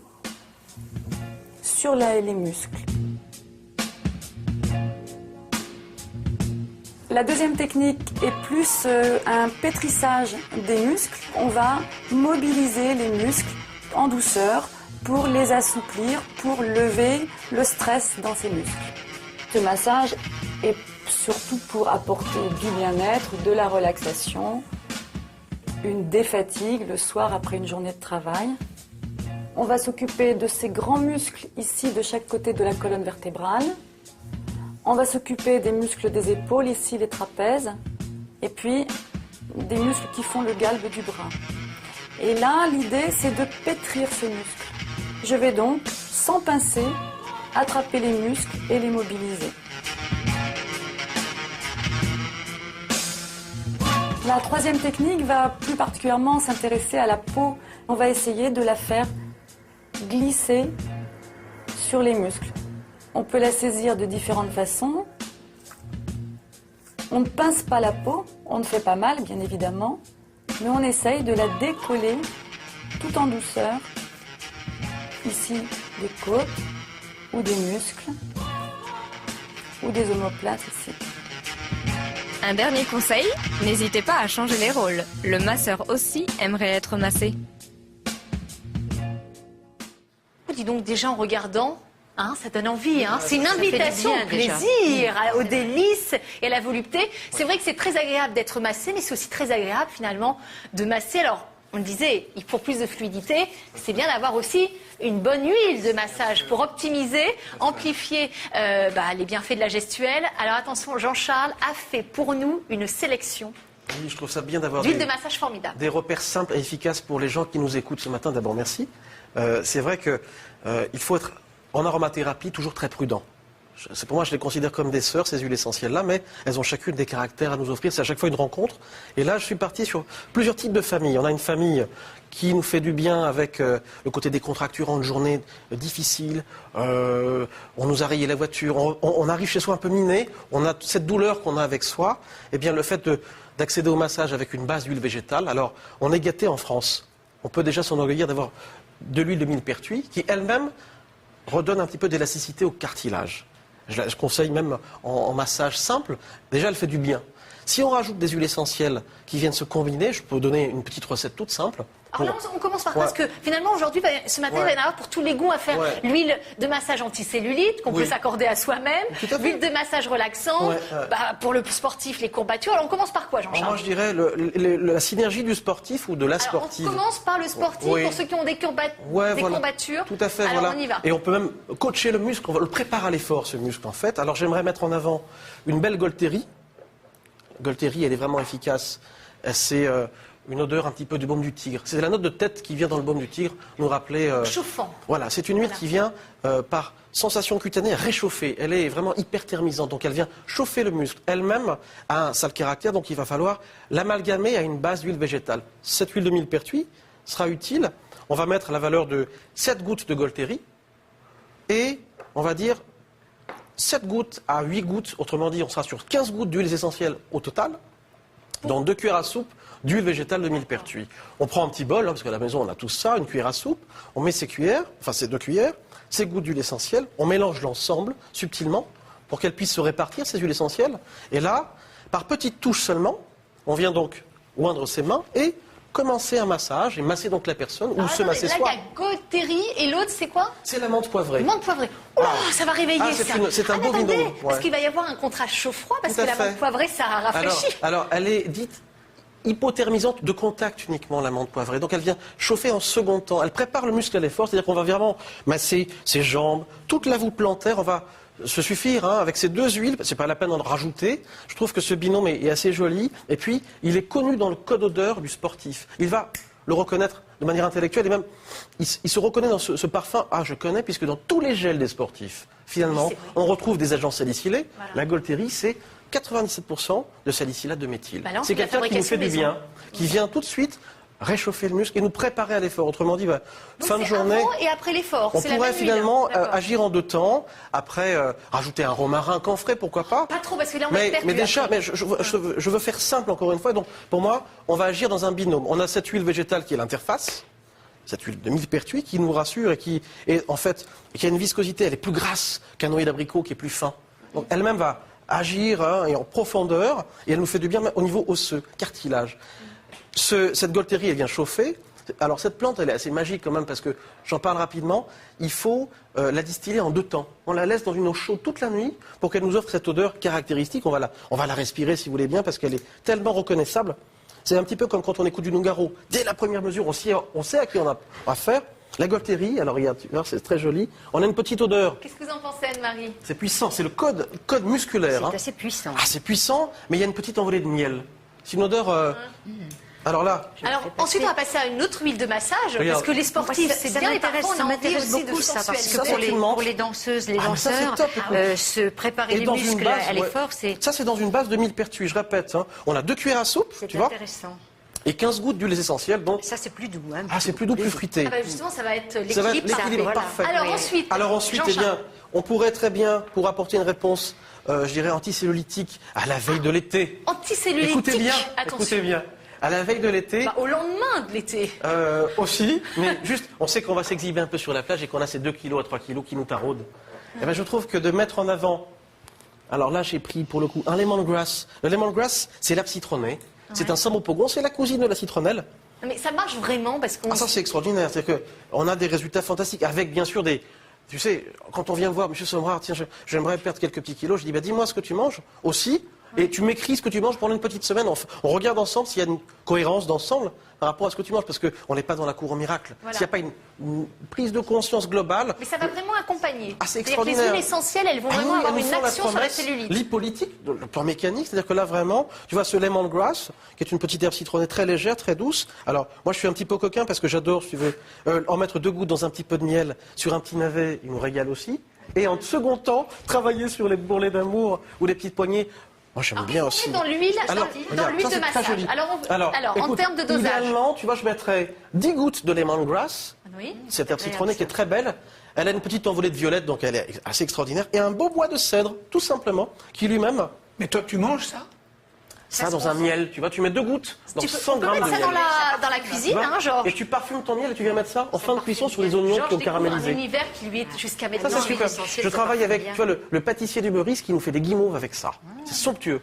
sur les muscles. La deuxième technique est plus un pétrissage des muscles. On va mobiliser les muscles en douceur pour les assouplir, pour lever le stress dans ces muscles. Ce massage est surtout pour apporter du bien-être, de la relaxation, une défatigue le soir après une journée de travail. On va s'occuper de ces grands muscles ici de chaque côté de la colonne vertébrale. On va s'occuper des muscles des épaules, ici les trapèzes, et puis des muscles qui font le galbe du bras. Et là, l'idée, c'est de pétrir ces muscles. Je vais donc, sans pincer, attraper les muscles et les mobiliser. La troisième technique va plus particulièrement s'intéresser à la peau. On va essayer de la faire glisser sur les muscles. On peut la saisir de différentes façons. On ne pince pas la peau, on ne fait pas mal bien évidemment, mais on essaye de la décoller tout en douceur, ici des côtes ou des muscles ou des omoplates ici. Un dernier conseil, n'hésitez pas à changer les rôles. Le masseur aussi aimerait être massé. Dis donc déjà en regardant, hein, ça donne envie. Hein. C'est une fait du invitation bien, au plaisir, au délice et à la volupté. C'est vrai que c'est très agréable d'être massé, mais c'est aussi très agréable finalement de masser. Alors, on le disait, pour plus de fluidité, c'est bien d'avoir aussi une bonne huile de massage pour optimiser, amplifier les bienfaits de la gestuelle. Alors attention, Jean-Charles a fait pour nous une sélection Oui, je trouve ça bien d'avoir d'huile de massage formidable. des repères simples et efficaces pour les gens qui nous écoutent ce matin. D'abord, merci. C'est vrai qu'il faut être en aromathérapie toujours très prudent. Pour moi, je les considère comme des sœurs, ces huiles essentielles-là, mais elles ont chacune des caractères à nous offrir. C'est à chaque fois une rencontre. Et là, je suis parti sur plusieurs types de familles. On a une famille qui nous fait du bien avec le côté décontracturant, une journée difficile. On nous a rayé la voiture. On arrive chez soi un peu miné. On a cette douleur qu'on a avec soi. Eh bien, le fait d'accéder au massage avec une base d'huile végétale, alors, on est gâté en France. On peut déjà s'enorgueillir d'avoir de l'huile de millepertuis qui elle-même redonne un petit peu d'élasticité au cartilage. Je conseille même en massage simple. Déjà, elle fait du bien. Si on rajoute des huiles essentielles qui viennent se combiner, je peux vous donner une petite recette toute simple. Alors là, on commence par quoi? Parce que finalement, aujourd'hui, ce matin, il va y en avoir pour tous les goûts à faire. L'huile de massage anticellulite qu'on peut s'accorder à soi-même. L'huile de massage relaxante. Pour le sportif, les courbatures. Alors on commence par quoi, Jean-Charles? Moi, je dirais la synergie du sportif ou de la sportive. On commence par le sportif pour ceux qui ont des courbatures. Tout à fait, Alors on y va. Et on peut même coacher le muscle, on va le préparer à l'effort, ce muscle, en fait. Alors j'aimerais mettre en avant une belle Golteri. Golteri, elle est vraiment efficace. C'est une odeur un petit peu du baume du tigre. C'est la note de tête qui vient dans le baume du tigre, nous rappeler... chauffant. Voilà, c'est une huile qui vient par sensation cutanée réchauffée. Elle est vraiment hyperthermisante, donc elle vient chauffer le muscle. Elle-même a un sale caractère, donc il va falloir l'amalgamer à une base d'huile végétale. Cette huile de millepertuis sera utile. On va mettre la valeur de 7 gouttes de Golteri et on va dire 7 gouttes à 8 gouttes, autrement dit, on sera sur 15 gouttes d'huiles essentielles au total, dans 2 cuillères à soupe d'huile végétale de millepertuis. On prend un petit bol, parce qu'à la maison on a tout ça, une cuillère à soupe, on met ces cuillères, enfin ces 2 cuillères, ces gouttes d'huile essentielle, on mélange l'ensemble subtilement pour qu'elles puissent se répartir, ces huiles essentielles. Et là, par petites touches seulement, on vient donc oindre ses mains et commencer un massage et masser donc la personne ou se masser soi. Là, il y a Golteri et l'autre, c'est quoi? C'est la menthe poivrée. Menthe poivrée. Oh, ça va réveiller ça. C'est un beau binôme. Parce qu'il va y avoir un contraste chaud-froid, parce que la menthe poivrée, ça rafraîchit. Alors, elle est dite hypothermisante de contact uniquement, la menthe poivrée. Donc elle vient chauffer en second temps. Elle prépare le muscle à l'effort, c'est-à-dire qu'on va vraiment masser ses jambes, toute la voûte plantaire. On va se suffire avec ces 2 huiles. C'est pas la peine d'en rajouter. Je trouve que ce binôme est assez joli. Et puis, il est connu dans le code odeur du sportif. Il va le reconnaître de manière intellectuelle et même il se reconnaît dans ce parfum. Ah, je connais, puisque dans tous les gels des sportifs, finalement, on retrouve des agents salicylés. Voilà. La Golteri, c'est 97% de salicylate de méthyle. C'est quelqu'un qui nous fait du bien, qui vient tout de suite réchauffer le muscle et nous préparer à l'effort. Autrement dit, fin de journée. Avant et après l'effort. On pourrait finalement agir en 2 temps. Après, rajouter un romarin camphré, pourquoi pas. Pas trop, parce que là on va être mais déjà, je veux faire simple encore une fois. Donc, pour moi, on va agir dans un binôme. On a cette huile végétale qui est l'interface, cette huile de millepertuis qui nous rassure et qui est en fait, qui a une viscosité. Elle est plus grasse qu'un noyer d'abricot qui est plus fin. Donc, elle-même va agir et en profondeur et elle nous fait du bien au niveau osseux, cartilage. Cette Golteri, elle vient chauffer. Alors cette plante, elle est assez magique quand même parce que, j'en parle rapidement, il faut la distiller en 2 temps. On la laisse dans une eau chaude toute la nuit pour qu'elle nous offre cette odeur caractéristique. On va la respirer si vous voulez bien parce qu'elle est tellement reconnaissable. C'est un petit peu comme quand on écoute du Nougaro. Dès la première mesure, on sait à qui on a affaire. La Golteri, alors regarde, c'est très joli. On a une petite odeur. Qu'est-ce que vous en pensez, Anne-Marie? C'est puissant, c'est le code musculaire. C'est assez puissant. Ah, c'est puissant, mais il y a une petite envolée de miel. C'est une odeur... Alors là... Alors ensuite, on va passer à une autre huile de massage, parce que les sportifs, c'est bien, et parfois on a envie aussi de beaucoup ça, parce que sensualité. pour les danseuses, les danseurs, se préparer les muscles à l'effort, c'est... Ça, c'est dans une base de millepertuis, je répète. On a 2 cuillères à soupe, tu vois. C'est intéressant. Et 15 gouttes d'huiles essentielles. Donc... Ça, c'est plus doux. Ah, c'est plus doux, plus fruité. Justement, ça va être l'équilibre parfait. Alors ensuite, eh bien, on pourrait très bien, pour apporter une réponse, je dirais anticellulitique, à la veille de l'été. Anticellulitique. Écoutez bien. À la veille de l'été. Au lendemain de l'été. Aussi, mais juste, on sait qu'on va s'exhiber un peu sur la plage et qu'on a ces 2 kilos à 3 kilos qui nous taraudent. Et ben, je trouve que de mettre en avant, alors là j'ai pris pour le coup un lemongrass. Le lemongrass, c'est l'herbe citronnée. C'est un samopogon, c'est la cousine de la citronnelle. Mais ça marche vraiment parce qu'on... Ah, ça c'est extraordinaire, c'est-à-dire qu'on a des résultats fantastiques avec bien sûr des... Tu sais, quand on vient me voir, Monsieur Sommerard, tiens, j'aimerais perdre quelques petits kilos, je dis, dis-moi ce que tu manges aussi. Et tu m'écris ce que tu manges pendant une petite semaine. On regarde ensemble s'il y a une cohérence d'ensemble par rapport à ce que tu manges. Parce qu'on n'est pas dans la cour au miracle. Voilà. S'il n'y a pas une prise de conscience globale... Mais ça va vraiment accompagner. Ah, c'est extraordinaire. Les huiles essentielles, elles vont vraiment avoir une action sur la cellulite. Lipolytique, le plan mécanique. C'est-à-dire que là, vraiment, tu vois, ce lemongrass, qui est une petite herbe citronnée très légère, très douce. Alors, moi, je suis un petit peu coquin parce que j'adore, si tu veux, en mettre 2 gouttes dans un petit peu de miel sur un petit navet. Il nous régale aussi. Et en second temps, travailler sur les bourrelets d'amour ou les petites poignées. Moi, j'aime bien aussi. Dans l'huile de massage. Alors, en termes de dosage. Idéalement, tu vois, je mettrais 10 gouttes de lemongrass. Oui. Cette herbe citronnée qui est très belle. Elle a une petite envolée de violette, donc elle est assez extraordinaire. Et un beau bois de cèdre, tout simplement, qui lui-même... Mais toi, tu manges ça? Ça dans un miel, tu vois, tu mets 2 gouttes, donc 100 grammes de miel. Tu peux mettre ça dans la cuisine, Georges. Et tu parfumes ton miel et tu viens mettre ça en fin de cuisson sur les oignons qui ont caramélisé. Un univers qui lui est jusqu'à maintenant. Ça, c'est super. Je travaille avec, tu vois, le pâtissier du Meurice qui nous fait des guimauves avec ça. C'est somptueux.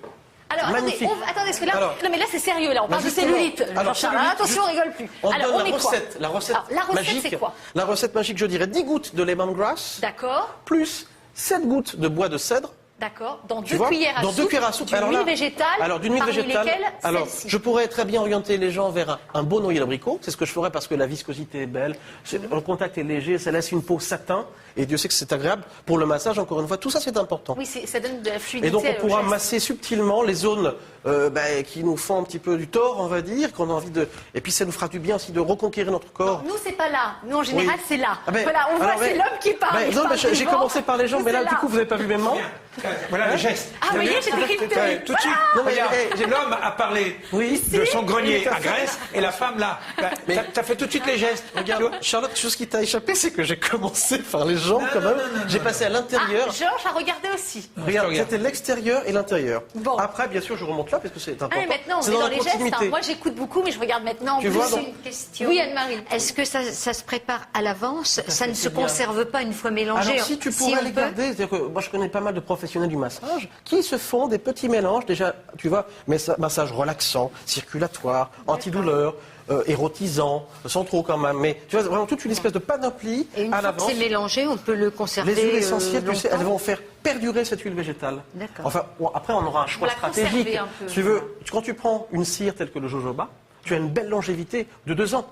Alors, magnifique. attendez, parce que là, Alors, non mais là c'est sérieux, là, on parle de justement, cellulite. alors, Jean-Charles, cellulite, attention, on rigole plus. On Alors, donne on met la quoi? recette Alors, la recette, magique. c'est quoi? La recette magique, je dirais 10 gouttes de lemongrass, D'accord, plus 7 gouttes de bois de cèdre. d'accord. Dans Tu 2 vois, cuillères à dans soupe. 2 cuillères à soupe. D'huile végétale. Alors, d'une huile parmi végétale. lesquelles Alors, celle-ci. je pourrais très bien orienter les gens vers un bon noyer d'abricot. C'est ce que je ferais parce que la viscosité est belle. Le contact est léger. Ça laisse une peau satin. Et Dieu sait que c'est agréable. Pour le massage, encore une fois, tout ça, c'est important. Oui, ça donne de la fluidité. Et donc, on au pourra geste. masser subtilement les zones qui nous font un petit peu du tort, on va dire, qu'on a envie de. Et puis, ça nous fera du bien aussi de reconquérir notre corps. Nous, c'est pas là. Nous, en général, Oui. c'est là. Ah ben, voilà, on voit, alors, c'est mais- l'homme qui parle. il non, parle mais du j'ai ventre. commencé par les jambes, Nous, mais là, c'est du coup, vous n'avez pas vu mes mains. Voilà le geste. Ah, vous voyez, j'ai décrypté. Tout de suite. Non, mais, Regarde, hey, l'homme a parlé Oui. de son grenier Oui, à Grèce et la femme là. Mais- T'as fait tout de suite les gestes. Regarde, Charlotte, quelque chose qui t'a échappé, c'est que j'ai commencé par les jambes quand même. J'ai passé à l'intérieur. Ah, Georges a regardé aussi. Regarde, regarde. c'était l'extérieur et l'intérieur. Bon. Après, bien sûr, je remonte là parce que c'est important. Ah, mais maintenant, on c'est est dans dans la les gestes. continuité. Hein. Moi, j'écoute beaucoup, mais je regarde maintenant. Tu plus vois, une donc- question. Oui, Anne-Marie. Est-ce que ça se prépare à l'avance? Ça ne se c'est bien. conserve pas une fois mélangé? Alors, si tu pourrais on les peut- garder, c'est-à-dire que moi je connais pas mal de professionnels du massage qui se font des petits mélanges, déjà, tu vois, massage relaxant, circulatoire, antidouleur, érotisant, sans trop quand même, mais tu vois, vraiment toute une espèce de panoplie Et une à fois que l'avance. c'est mélangé, on peut le conserver Les huiles essentielles, tu sais, longtemps. elles vont faire perdurer cette huile végétale. D'accord. Enfin, bon, après, on aura un choix la stratégique. conserver un peu. Si tu veux, quand tu prends une cire telle que le jojoba, tu as une belle longévité de 2 ans.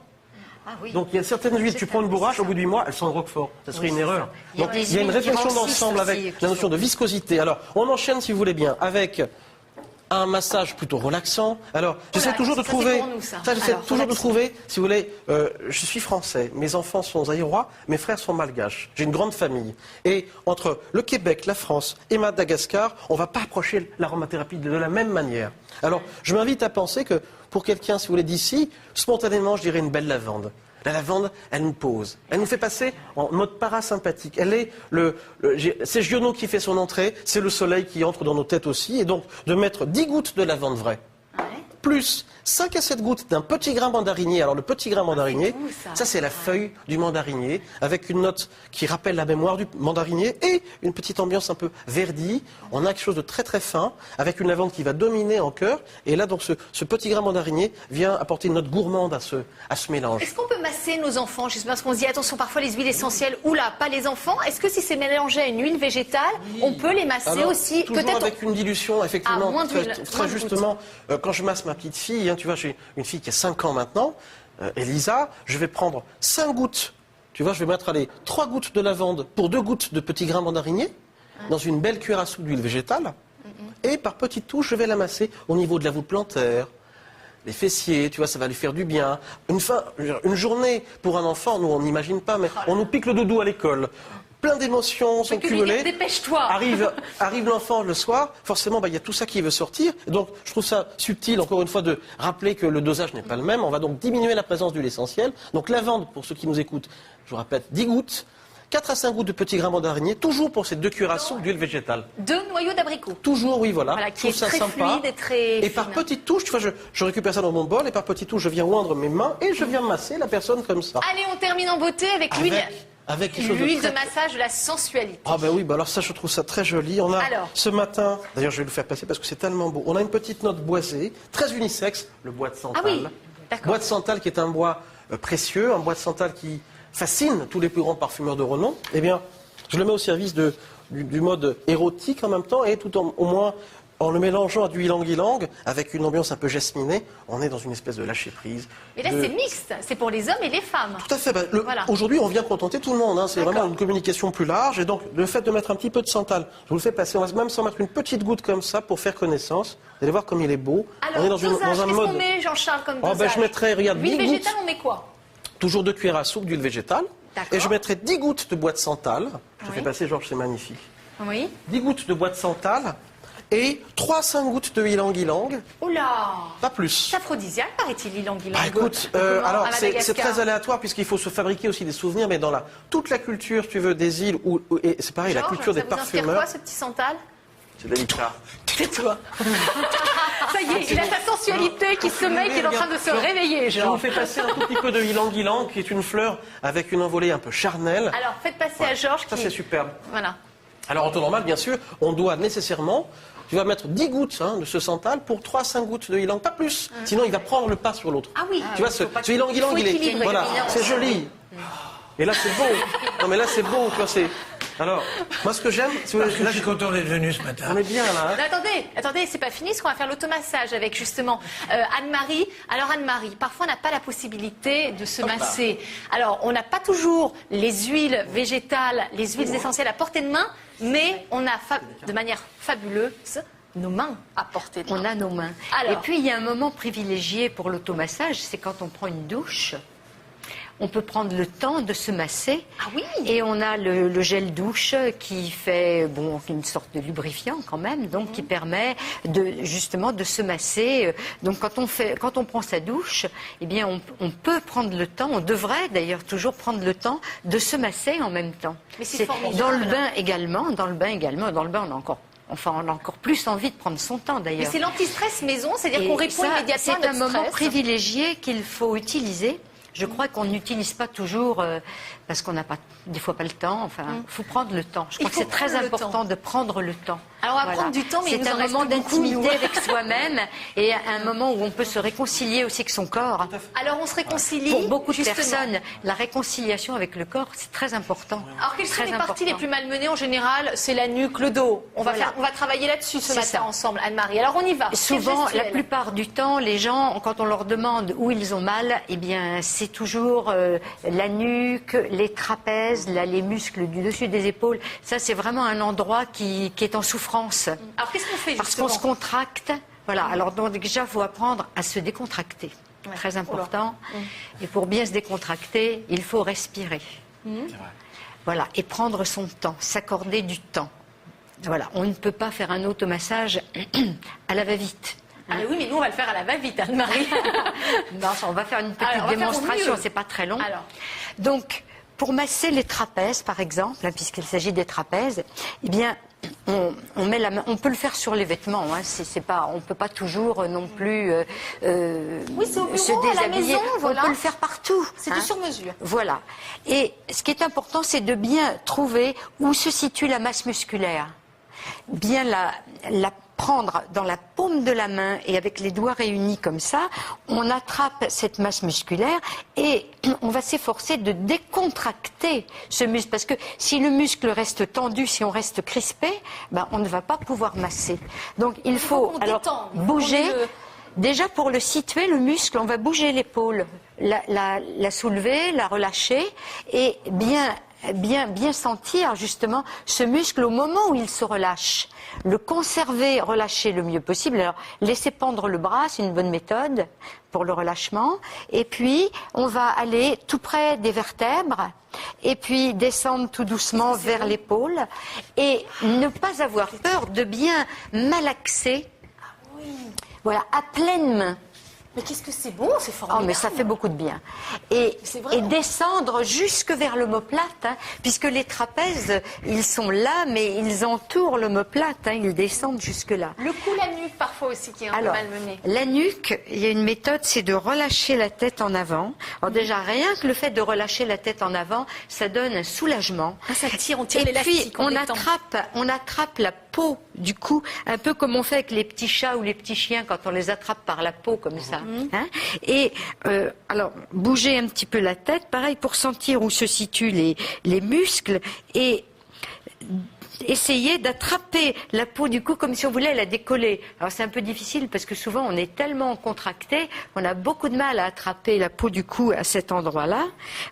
Ah oui. Donc il y a certaines huiles, C'est tu prends une ça, bourrache, c'est au bout de 8 mois, elles sont de Roquefort. Ça serait Oui, une c'est erreur. ça. Il y a Donc des il y a une huiles qui réflexion rancissent d'ensemble aussi, avec qui la notion de viscosité. Alors on enchaîne, si vous voulez bien, avec un massage plutôt relaxant. Alors j'essaie toujours de ça, c'est trouver. pour nous, ça. J'essaie Alors, toujours de relaxant. trouver, si vous voulez, je suis français, mes enfants sont zaïrois, mes frères sont malgaches. J'ai une grande famille. Et entre le Québec, la France et Madagascar, on ne va pas approcher l'aromathérapie de la même manière. Alors je m'invite à penser que pour quelqu'un, si vous voulez, d'ici, spontanément, je dirais une belle lavande. La lavande, elle nous pose. Elle nous fait passer en mode parasympathique. Elle est c'est Giono qui fait son entrée, c'est le soleil qui entre dans nos têtes aussi. Et donc, de mettre 10 gouttes de lavande vraie, plus 5 à 7 gouttes d'un petit grain mandarinier. Alors, le petit grain mandarinier, doux, ça. ça, c'est la feuille du mandarinier, avec une note qui rappelle la mémoire du mandarinier et une petite ambiance un peu verdie. On a quelque chose de très très fin, avec une lavande qui va dominer en cœur. Et là, donc, ce petit grain mandarinier vient apporter une note gourmande à ce mélange. Est-ce qu'on peut masser nos enfants, justement, parce qu'on se dit attention, parfois les huiles essentielles, oula, pas les enfants. Est-ce que si c'est mélangé à une huile végétale, on peut les masser Alors, aussi? toujours Peut-être. avec une dilution, effectivement, Ah, moins très, d'huile, très moins de justement. Quand je masse ma petite fille, hein, tu vois, j'ai une fille qui a 5 ans maintenant, Elisa, je vais prendre 5 gouttes, tu vois, je vais mettre 3 gouttes de lavande pour 2 gouttes de petits grains mandariniers dans une belle cuillère à soupe d'huile végétale, et par petites touches, je vais la masser au niveau de la voûte plantaire, les fessiers, tu vois, ça va lui faire du bien. Une journée pour un enfant, nous on n'imagine pas, mais on nous pique le doudou à l'école. Plein d'émotions sont Que lui dire, cumulées. dépêche-toi. Arrive l'enfant le soir, forcément, il y a tout ça qui veut sortir. Et donc, je trouve ça subtil, encore une fois, de rappeler que le dosage n'est pas le même. On va donc diminuer la présence d'huile essentielle. Donc, lavande, pour ceux qui nous écoutent, je vous répète, 10 gouttes. 4 à 5 gouttes de petits grains mandariniers, toujours pour ces 2 cuillères à soupe d'huile végétale. 2 noyaux d'abricot. Toujours, oui, voilà. Voilà, Je qui trouve est ça très sympa. fluide et très Et par fine. petites touches, tu vois, je récupère ça dans mon bol, et par petites touches, je viens oindre mes mains, et je viens masser la personne comme ça. Allez, on termine en beauté avec l'huile. Avec quelque chose L'huile de très- massage de la sensualité. Ah ben oui, bah alors ça je trouve ça très joli. On a Alors. ce matin, d'ailleurs je vais le faire passer parce que c'est tellement beau, on a une petite note boisée, très unisexe, le bois de santal. Ah oui, d'accord. Bois de santal qui est un bois précieux, un bois de santal qui fascine tous les plus grands parfumeurs de renom. Eh bien, je le mets au service du mode érotique en même temps et tout au moins en le mélangeant à du ylang-ylang avec une ambiance un peu jasminée, on est dans une espèce de lâcher-prise. Et là, c'est mixte. C'est pour les hommes et les femmes. Tout à fait. Voilà. Aujourd'hui, on vient contenter tout le monde. Hein. C'est D'accord. vraiment une communication plus large. Et donc, le fait de mettre un petit peu de santal, je vous le fais passer. On va même s'en mettre une petite goutte comme ça pour faire connaissance. Vous allez voir comme il est beau. Alors, on est dans, dosage, dans un qu'est-ce mode. qu'on met, Jean-Charles, comme Oh, dosage? je mettrais, regarde, L'huile 10 gouttes. végétale, on met quoi? Toujours 2 cuillères à soupe d'huile végétale. D'accord. Et je mettrai 10 gouttes de bois de santal. Je te Oui. fais passer, Georges, c'est magnifique. Oui. 10 gouttes de bois de santal. Et 3 à 5 gouttes de ylang-ylang. Oula! Pas plus. C'est aphrodisiaque, paraît-il, ylang-ylang. Bah, écoute, Comment, alors à c'est Madagascar? très aléatoire puisqu'il faut se fabriquer aussi des souvenirs, mais dans toute la culture, si tu veux, des îles, et c'est pareil, la Georges, culture des ça vous inspire parfumeurs. quoi, ce petit santal? C'est délicat. Tais-toi. Ça y est, il a sa sensualité qui sommeille, qui est en train de se réveiller, Je vous Georges. fais passer un tout petit peu de ylang-ylang, qui est une fleur avec une envolée un peu charnelle. Alors, faites passer à Georges Ça, qui... c'est superbe. Voilà. Alors en temps normal, bien sûr, on doit nécessairement... Tu vas mettre 10 gouttes de ce santal pour 3-5 gouttes de ylang, pas plus. Sinon, il va prendre le pas sur l'autre. Ah oui. Tu vois, ce ylang, il est... Voilà, c'est joli. Et là, c'est beau. Non, mais là, c'est beau. Tu vois, c'est... Alors, moi, ce que j'aime... Là, je suis content d'être venu ce matin. On est bien, là. Attendez, c'est pas fini, parce qu'on va faire l'automassage avec, justement, Anne-Marie. Alors, Anne-Marie, parfois, on n'a pas la possibilité de se masser. Alors, on n'a pas toujours les huiles végétales, les huiles essentielles à portée de main, mais on a, de manière fabuleuse, nos mains à portée de main. On a nos mains. Alors. Et puis, il y a un moment privilégié pour l'automassage, c'est quand on prend une douche. On peut prendre le temps de se masser. Ah oui. Et on a le gel douche qui fait une sorte de lubrifiant quand même, donc qui permet justement de se masser. Donc quand on prend sa douche, eh bien on peut prendre le temps, on devrait d'ailleurs toujours prendre le temps de se masser en même temps. Mais c'est formidable. Dans le bain également, on a encore. Enfin, on a encore plus envie de prendre son temps d'ailleurs. Mais c'est l'anti-stress maison, c'est-à-dire qu'on répond immédiatement à C'est notre un moment stress. privilégié qu'il faut utiliser. Je crois qu'on n'utilise pas toujours parce qu'on n'a pas des fois pas le temps. Enfin, faut prendre le temps. Je crois que c'est très important de prendre le temps. Alors on va prendre du temps, mais il nous en c'est un reste moment beaucoup, d'intimité nous. avec soi-même et un moment où on peut se réconcilier aussi avec son corps. Alors on se réconcilie. Pour beaucoup de justement. personnes, la réconciliation avec le corps, c'est très important. Alors quelles sont Très les parties les important. plus malmenées en général? C'est la nuque, le dos. On va travailler là-dessus ce C'est matin ça. ensemble, Anne-Marie. Alors on y va. Souvent, Quelle la gestuelle plupart du temps, les gens, quand on leur demande où ils ont mal, eh bien, c'est toujours la nuque, les trapèzes, là, les muscles du dessus des épaules. Ça, c'est vraiment un endroit qui est en souffrance. Alors qu'est-ce qu'on fait Parce justement? qu'on se contracte. Voilà. Alors, donc, déjà, il faut apprendre à se décontracter. Très important. Et pour bien se décontracter, il faut respirer. Voilà. Et prendre son temps, s'accorder du temps. Voilà. On ne peut pas faire un automassage à la va-vite. Ah mais oui, mais nous on va le faire à la va-vite, Anne-Marie. Non, on va faire une petite Alors, on va faire au démonstration, mieux. c'est pas très long. Alors. Donc, pour masser les trapèzes, par exemple, puisqu'il s'agit des trapèzes, eh bien, on met la main. On peut le faire sur les vêtements. C'est pas, on peut pas toujours non plus Oui, c'est au bureau, se à la déshabiller. maison, voilà. On peut le faire partout. C'est du sur-mesure. Voilà. Et ce qui est important, c'est de bien trouver où se situe la masse musculaire. Bien la prendre dans la paume de la main et avec les doigts réunis comme ça, on attrape cette masse musculaire et on va s'efforcer de décontracter ce muscle. Parce que si le muscle reste tendu, si on reste crispé, on ne va pas pouvoir masser. Donc il faut qu'on alors détende, bouger. qu'on le- Déjà pour le situer, le muscle, on va bouger l'épaule, la soulever, la relâcher et bien sentir justement ce muscle au moment où il se relâche. Le conserver, relâcher le mieux possible. Alors, laisser pendre le bras, c'est une bonne méthode pour le relâchement. Et puis, on va aller tout près des vertèbres et puis descendre tout doucement vers l'épaule et ne pas avoir peur de bien malaxer. Voilà, à pleine main. Mais qu'est-ce que c'est bon, c'est formidable. Oh, mais ça fait beaucoup de bien. Et C'est vrai. descendre jusque vers l'omoplate, puisque les trapèzes, ils sont là, mais ils entourent l'omoplate, ils descendent jusque-là. Le cou, la nuque parfois aussi qui est un Alors, peu malmené. la nuque, il y a une méthode, c'est de relâcher la tête en avant. Alors déjà, rien que le fait de relâcher la tête en avant, ça donne un soulagement. Ah, ça tire, on tire Et puis, l'élastique, on détend. on attrape la peau du cou, un peu comme on fait avec les petits chats ou les petits chiens quand on les attrape par la peau comme ça. Hein. Et alors, bouger un petit peu la tête, pareil pour sentir où se situent les muscles et essayer d'attraper la peau du cou comme si on voulait la décoller. Alors c'est un peu difficile parce que souvent on est tellement contracté, on a beaucoup de mal à attraper la peau du cou à cet endroit-là.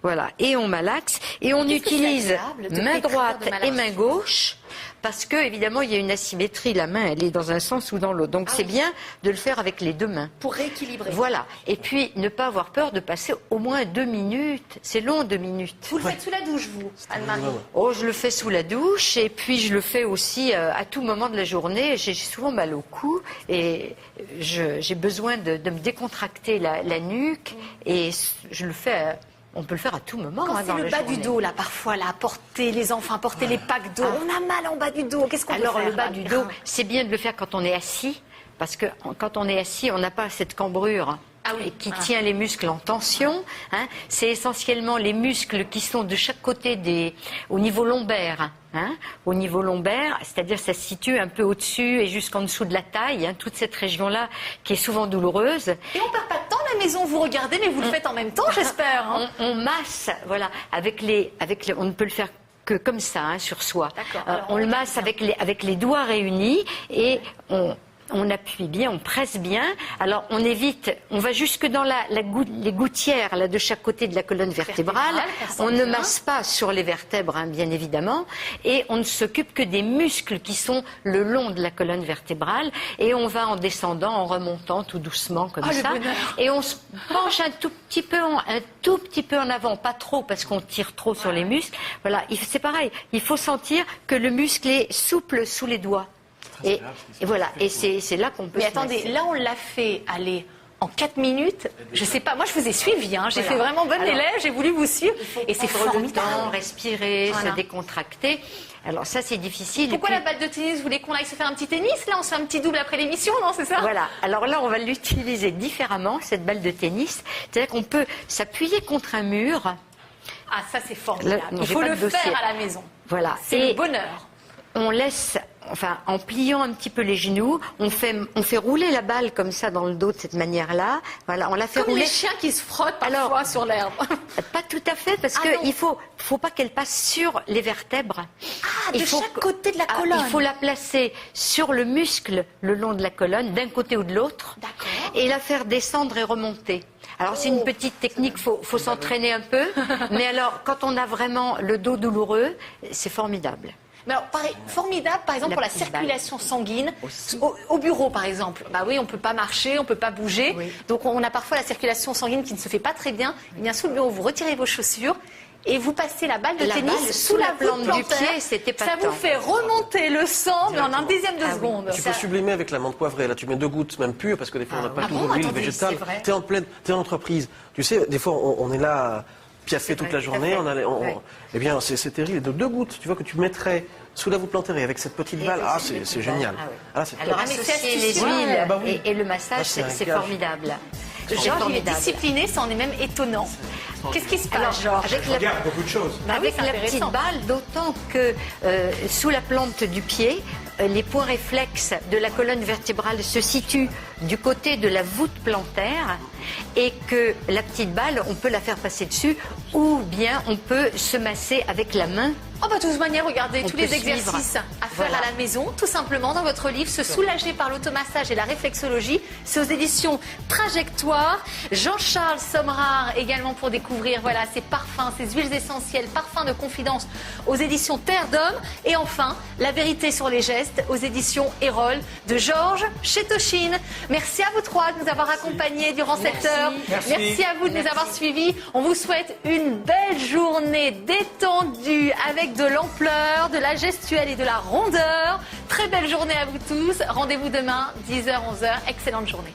Voilà, et on malaxe et on Qu'est-ce que c'est utilise agréable de main pétrir, droite de et malaxer. main gauche. Parce que, évidemment, il y a une asymétrie. La main, elle est dans un sens ou dans l'autre. Donc, c'est bien de le faire avec les deux mains. Pour rééquilibrer. Voilà. Et puis, ne pas avoir peur de passer au moins 2 minutes. C'est long, 2 minutes. Vous le faites sous la douche, vous, Anne-Marie? Oh, je le fais sous la douche et puis je le fais aussi à tout moment de la journée. J'ai souvent mal au cou et j'ai besoin de me décontracter la nuque et je le fais. On peut le faire à tout moment. Quand c'est dans le la bas journée. du dos, là, parfois, là, porter les enfants, porter les packs d'eau. On a mal en bas du dos. Qu'est-ce qu'on peut Alors faire? le bas du dos, c'est bien de le faire quand on est assis, parce que quand on est assis, on n'a pas cette cambrure et qui tient les muscles en tension. Hein. C'est essentiellement les muscles qui sont de chaque côté au niveau lombaire. Hein. Au niveau lombaire, c'est-à-dire ça se situe un peu au-dessus et jusqu'en dessous de la taille, hein, toute cette région-là qui est souvent douloureuse. Et on perd pas de temps à la maison, vous regardez, mais vous le faites en même temps, j'espère. Hein. On masse, voilà, on ne peut le faire que comme ça, hein, sur soi. On le masse avec les doigts réunis et on appuie bien, on presse bien. Alors on évite, on va jusque dans les gouttières là, de chaque côté de la colonne vertébrale. On ne masse pas sur les vertèbres, hein, bien évidemment. Et on ne s'occupe que des muscles qui sont le long de la colonne vertébrale. Et on va en descendant, en remontant tout doucement comme ça. Et on se penche un tout petit peu en avant, pas trop parce qu'on tire trop sur les muscles. Voilà, c'est pareil. Il faut sentir que le muscle est souple sous les doigts. Et voilà, et c'est là qu'on peut. Mais attendez, là on l'a fait, en 4 minutes. Je sais pas, moi je vous ai suivi, hein, j'ai fait vraiment bonne élève, j'ai voulu vous suivre. Et c'est formidable. Le temps, respirer, se décontracter. Alors ça c'est difficile. Pourquoi la balle de tennis? Vous voulez qu'on aille se faire un petit tennis? Là on se fait un petit double après l'émission, non, c'est ça? Voilà, alors là on va l'utiliser différemment, cette balle de tennis. C'est-à-dire qu'on peut s'appuyer contre un mur. Ah ça c'est formidable, il faut le faire à la maison. Voilà. C'est le bonheur. On laisse, en pliant un petit peu les genoux, on fait rouler la balle comme ça dans le dos de cette manière-là. Voilà, on la fait comme rouler. Les chiens qui se frottent parfois sur l'herbe. Pas tout à fait, parce qu'il faut pas qu'elle passe sur les vertèbres. De chaque côté de la colonne. Il faut la placer sur le muscle le long de la colonne, d'un côté ou de l'autre, et la faire descendre et remonter. Alors c'est une petite technique, faut s'entraîner un peu, mais alors quand on a vraiment le dos douloureux, c'est formidable. Mais alors, formidable, par exemple, pour la circulation sanguine, au bureau, par exemple. Bah oui, on peut pas marcher, on peut pas bouger. Oui. Donc, on a parfois la circulation sanguine qui ne se fait pas très bien. Eh bien, sous le bureau, vous retirez vos chaussures et vous passez la balle de tennis sous la plante du pied. C'était pas ça vous fait remonter le sang, mais en un dixième de seconde. Tu peux sublimer avec la menthe poivrée. Là, tu mets 2 gouttes, même pure, parce que des fois, on n'a pas toujours l'huile végétale. T'es en entreprise. Tu sais, des fois, on est là... piaffer toute la journée, eh bien c'est terrible. De 2 gouttes, tu vois, que tu mettrais sous la voûte plantaire avec cette petite balle, c'est génial. Alors associer les huiles et le massage, c'est formidable. Georges, il est discipliné, ça en est même étonnant. Qu'est-ce qui se passe, Georges? Regarde beaucoup de choses. Avec la petite balle, d'autant que sous la plante du pied, les points réflexes de la colonne vertébrale se situent du côté de la voûte plantaire et que la petite balle, on peut la faire passer dessus ou bien on peut se masser avec la main. Oh bah de toute manière, regardez tous les exercices à faire à la maison, tout simplement dans votre livre, Se soulager par l'automassage et la réflexologie. C'est aux éditions Trajectoire. Jean-Charles Sommerard également pour découvrir ces parfums, ces huiles essentielles, parfums de confidence aux éditions Terre d'Homme. Et enfin, La vérité sur les gestes aux éditions Erol de Georges chez Toshin. Merci à vous trois de nous avoir accompagnés durant cette heure. Merci à vous de nous avoir suivis. On vous souhaite une belle journée détendue avec de l'ampleur, de la gestuelle et de la rondeur. Très belle journée à vous tous. Rendez-vous demain, 10h, 11h. Excellente journée.